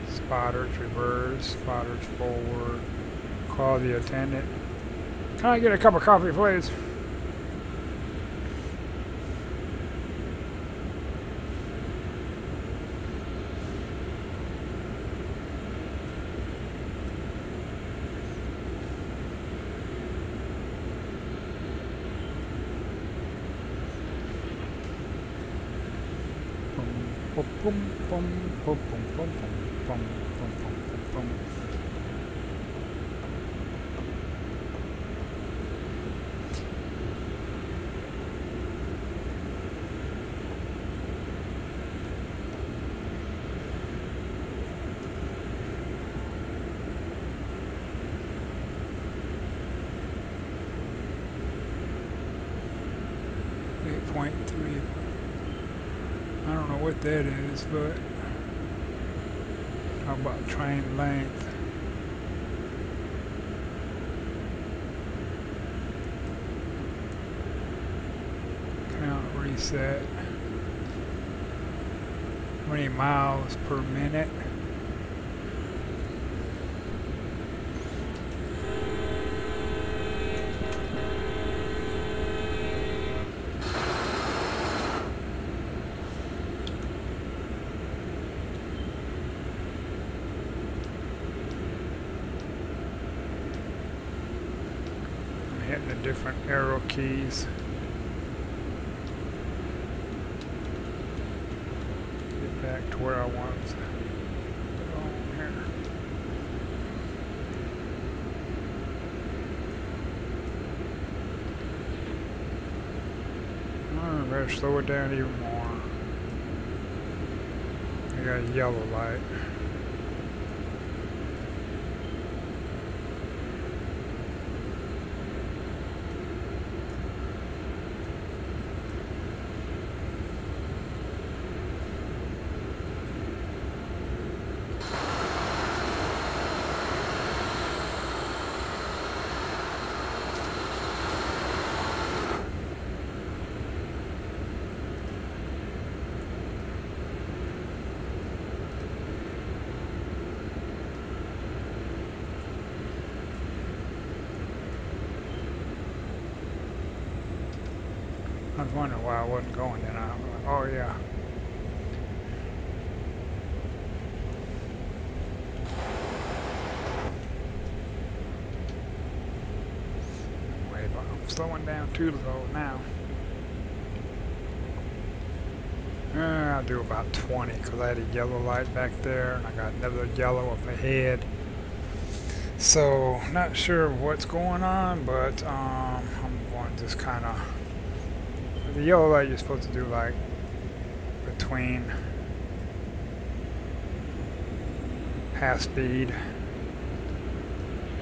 Spotters reverse, spotters forward. Call the attendant. Can I get a cup of coffee, please? Boom, boom, boom, boom, boom, boom, boom, boom, boom, boom. I don't know what that is, but how about train length? Count reset. How many miles per minute? Hitting the different arrow keys. Get back to where I was. On here. I better slow it down even more. I got a yellow light. I was wondering why I wasn't going, and I'm like, oh yeah. Wait, but I'm slowing down too low now. I'll do about 20 because I had a yellow light back there, and I got another yellow up ahead. So, not sure what's going on, but I'm going to just kind of. The yellow light you're supposed to do like between half speed.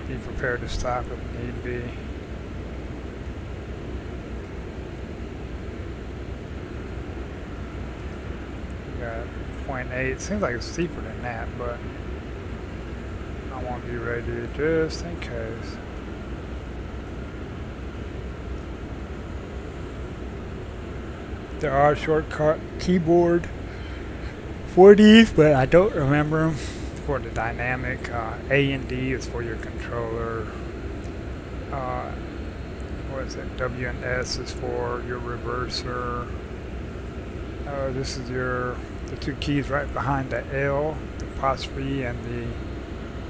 Be prepared to stop if need be. We got 0.8. Seems like it's steeper than that, but I want to be ready just in case. There are shortcut keyboard for these, but I don't remember them. For the dynamic, A and D is for your controller. What is it? W and S is for your reverser. This is the two keys right behind the L, the apostrophe, and the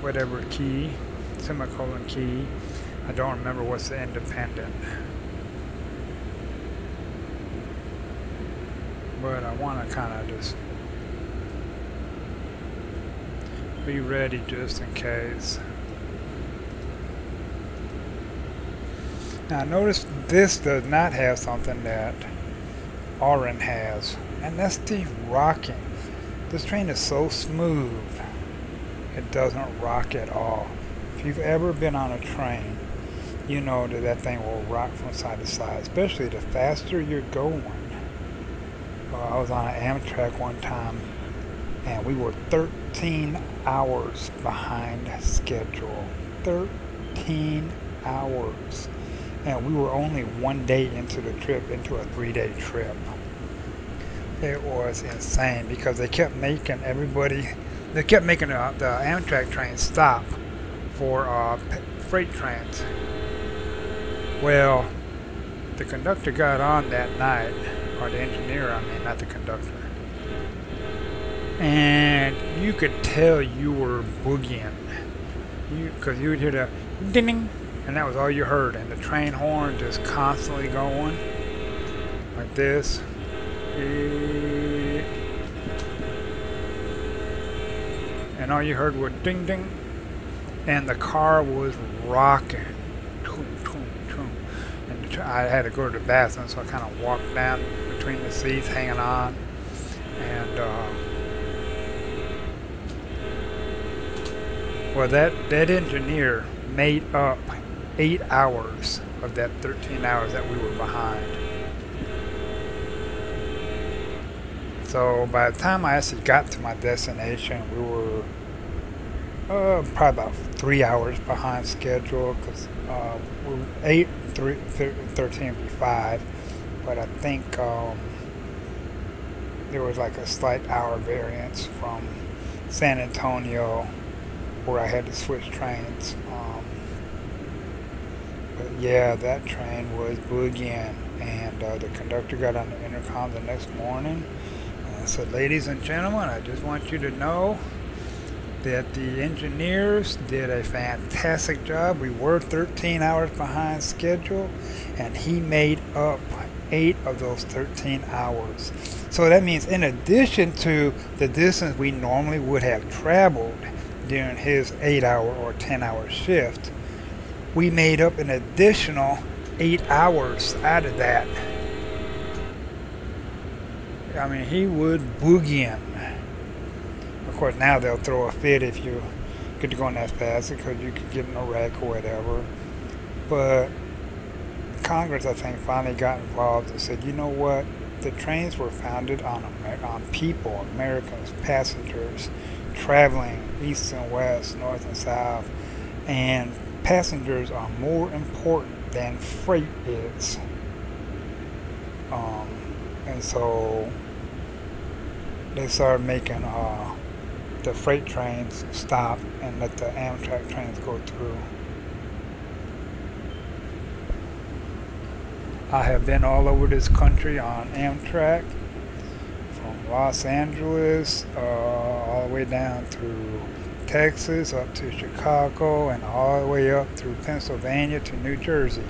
whatever key, semicolon key. I don't remember what's the independent. But I want to kind of just be ready just in case. Now notice this does not have something that Auran has, and that's the rocking. This train is so smooth, it doesn't rock at all. If you've ever been on a train, you know that that thing will rock from side to side, especially the faster you're going. I was on an Amtrak one time, and we were 13 hours behind schedule. 13 hours. And we were only 1 day into the trip, into a 3-day trip. It was insane because they kept making the Amtrak train stop for freight trains. Well, the conductor got on that night, or the engineer, I mean, not the conductor. And you could tell you were boogieing. Because you would hear the ding, and that was all you heard. And the train horn just constantly going like this. And all you heard was ding ding. And the car was rocking. And I had to go to the bathroom, so I kind of walked down between the seats, hanging on. And well, that engineer made up 8 hours of that 13 hours that we were behind. So by the time I actually got to my destination, we were probably about 3 hours behind schedule, because we were 13 would be 5, but I think there was like a slight hour variance from San Antonio, where I had to switch trains. But yeah, that train was boogieing, and the conductor got on the intercom the next morning and said, "Ladies and gentlemen, I just want you to know that the engineers did a fantastic job. We were 13 hours behind schedule, and he made up 8 of those 13 hours. So that means in addition to the distance we normally would have traveled during his 8-hour or 10-hour shift, we made up an additional 8 hours out of that." I mean, he would boogie in. Of course, now they'll throw a fit if you get to going that fast, because you could get in a wreck or whatever. But Congress, I think, finally got involved and said, you know what? The trains were founded on people, Americans, passengers, traveling east and west, north and south. And passengers are more important than freight is. And so they started making the freight trains stop and let the Amtrak trains go through. I have been all over this country on Amtrak, from Los Angeles all the way down through Texas, up to Chicago, and all the way up through Pennsylvania to New Jersey.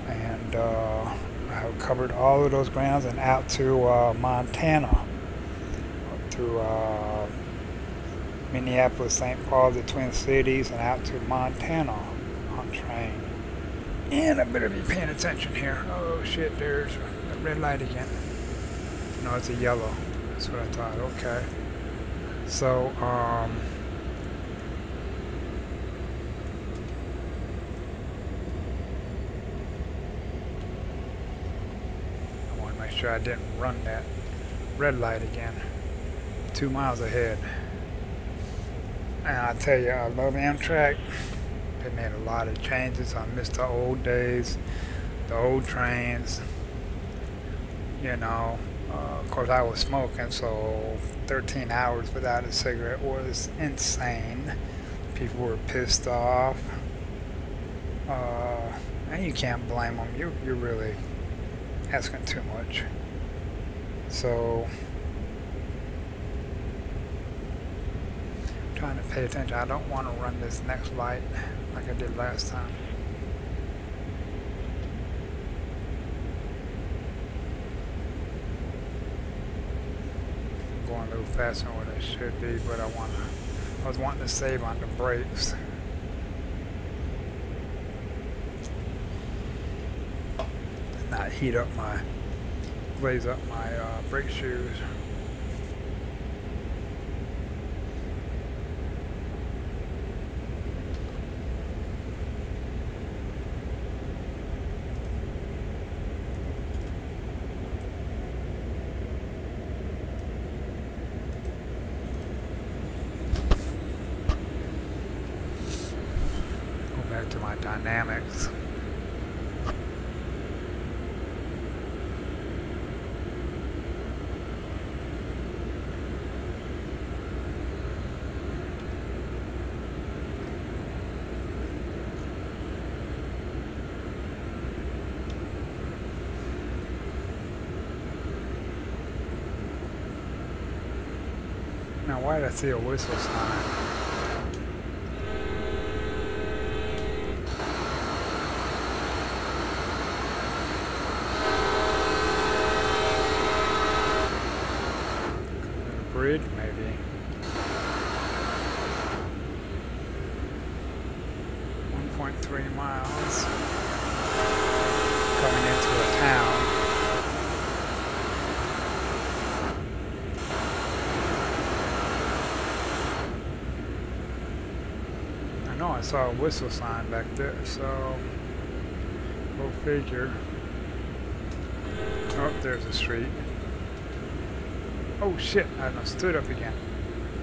And I've covered all of those grounds, and out to Montana, up to Minneapolis, St. Paul, the Twin Cities, and out to Montana on train. And I better be paying attention here. Oh shit, there's a red light again. No, it's a yellow. That's what I thought. Okay. So, I want to make sure I didn't run that red light again. 2 miles ahead. And I tell you, I love Amtrak. They made a lot of changes. I miss the old days, the old trains. You know, of course I was smoking, so 13 hours without a cigarette was insane. People were pissed off. And you can't blame them. You're really asking too much. So, I'm trying to pay attention. I don't want to run this next light like I did last time. I'm going a little faster than what I should be, but I was wanting to save on the brakes. And not blaze up my brake shoes. dynamics. Now, why did I see a whistle sign? Bridge, maybe. 1.3 miles. Coming into a town. I saw a whistle sign back there, so go figure. Oh, there's a street. Oh shit, I done stood up again.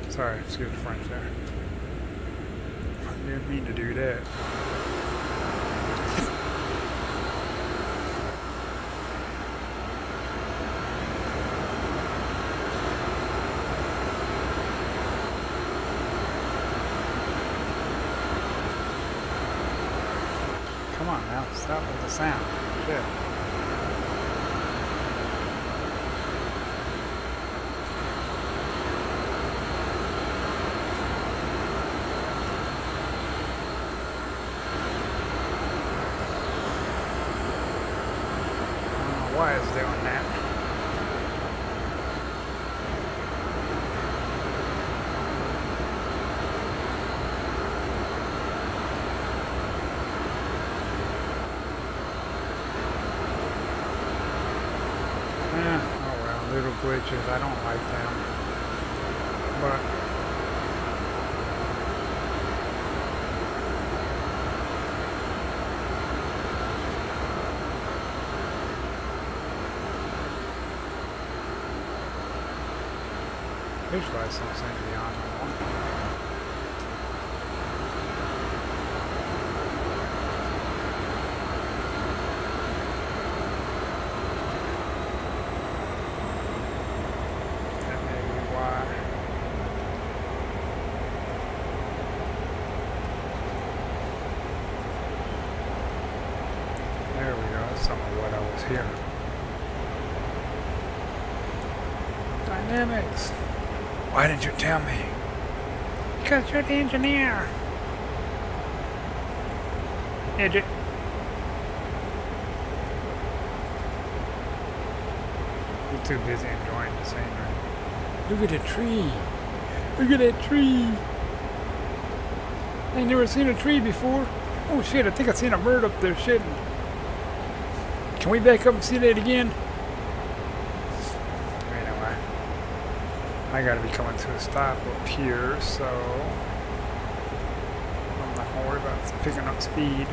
Sorry, excuse the French there. I didn't mean to do that. Come on now, stop with the sound. Shit. I don't know why it's doing that. Little glitches, I don't like them, but fish lights don't seem to be on anymore. Some of what I was hearing. Dynamics. Why didn't you tell me? Because you're the engineer. Idiot. You're too busy enjoying the scenery. Look at the tree. Look at that tree. I ain't never seen a tree before. Oh shit, I think I seen a bird up there shitting. Can we back up and see that again? Anyway, I gotta be coming to a stop up here, so I'm not gonna worry about picking up speed.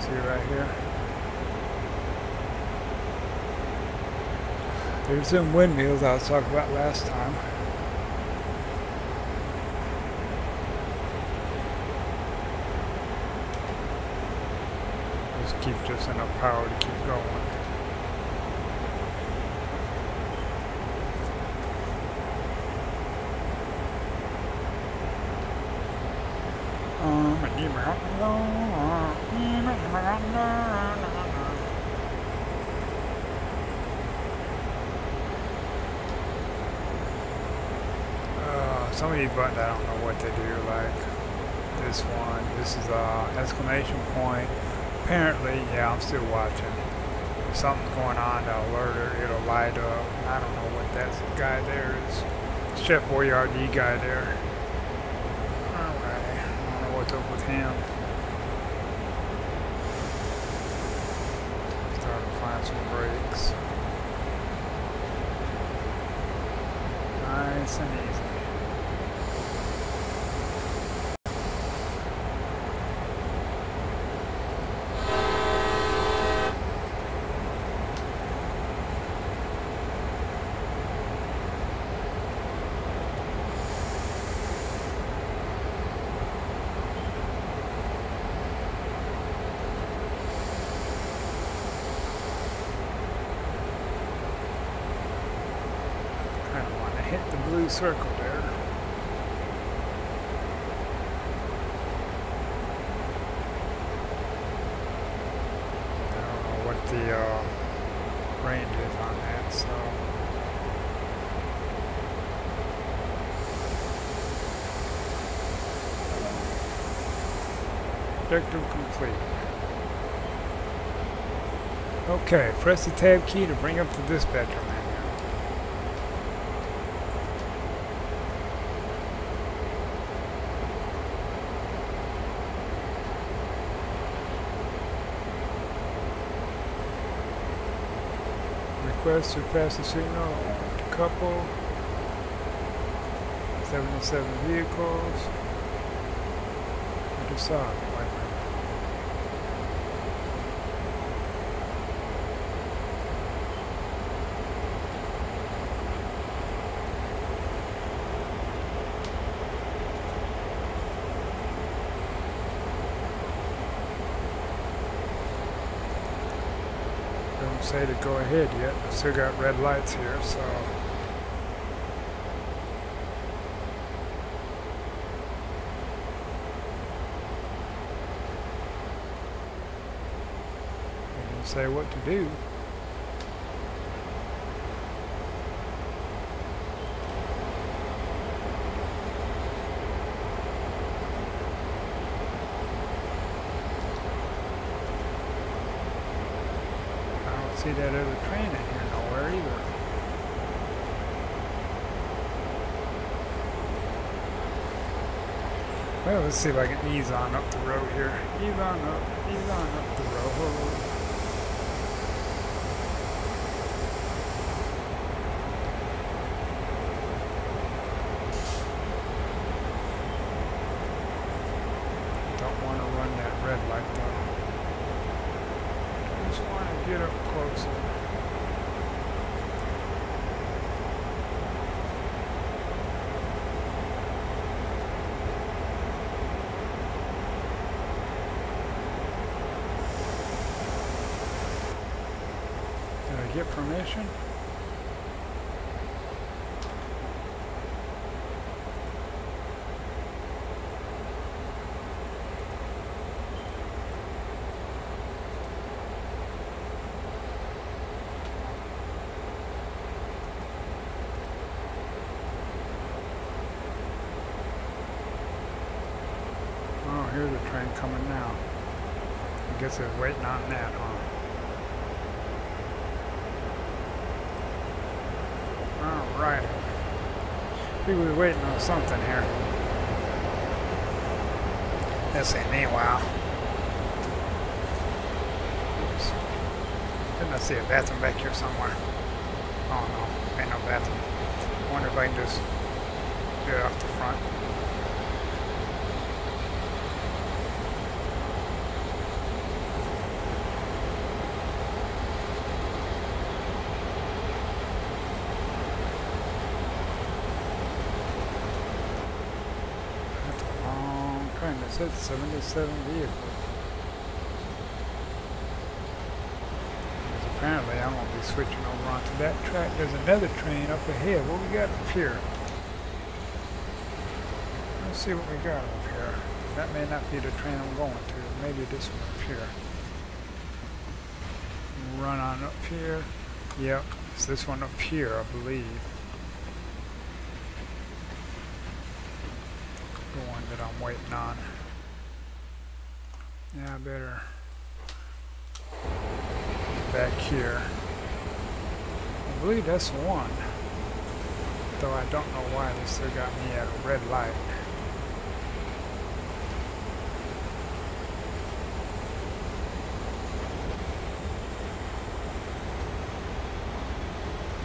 See right here. There's some windmills I was talking about last time. Keep just enough power to keep going. Some of these buttons I don't know what they do, like this one. This is exclamation point. Apparently, yeah, I'm still watching. If something's going on, the alert her, it'll light up. I don't know what that guy there is. Chef Boyardee guy there. Alright, I don't know what's up with him. Starting to find some brakes. Nice and easy. blue circle there. I don't know what the range is on that, so. Objective complete. Okay, press the tab key to bring up the dispatcher menu. Request to pass the signal to couple. 77 vehicles. Decide. Doesn't say to go ahead yet. I still got red lights here, so. Say what to do. I don't see that other train in here nowhere either. Well, let's see if I can ease on up the road here. Ease on up the road. Get up closer. Did I get permission? Here's a train coming now. I guess they're waiting on that, huh? Alright. We were waiting on something here. This ain't me, wow. Oops. Didn't I see a bathroom back here somewhere? Oh no, ain't no bathroom. I wonder if I can just get it off the front. It said 77 vehicles. Because apparently I'm going to be switching over onto that track. There's another train up ahead. What we got up here? Let's see what we got up here. That may not be the train I'm going to. Maybe this one up here. Run on up here. Yep, it's this one up here, I believe. The one that I'm waiting on. Yeah, I better back here. I believe that's one. Though I don't know why they still got me at a red light.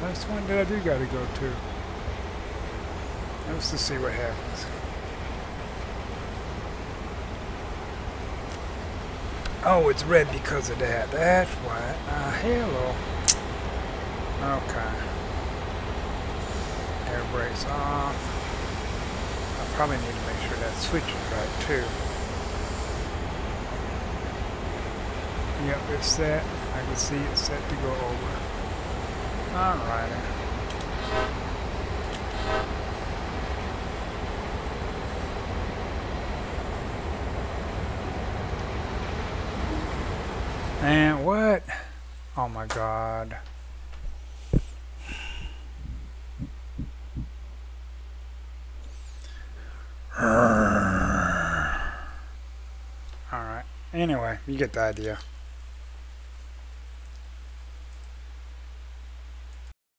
That's one that I do gotta go to. Let's just see what happens. Oh, it's red because of that. That's why. Hello. Okay. Air brakes off. I probably need to make sure that switch is right too. Yep, it's set. I can see it's set to go over. Alrighty. And what? Oh my god. Alright. Anyway, you get the idea.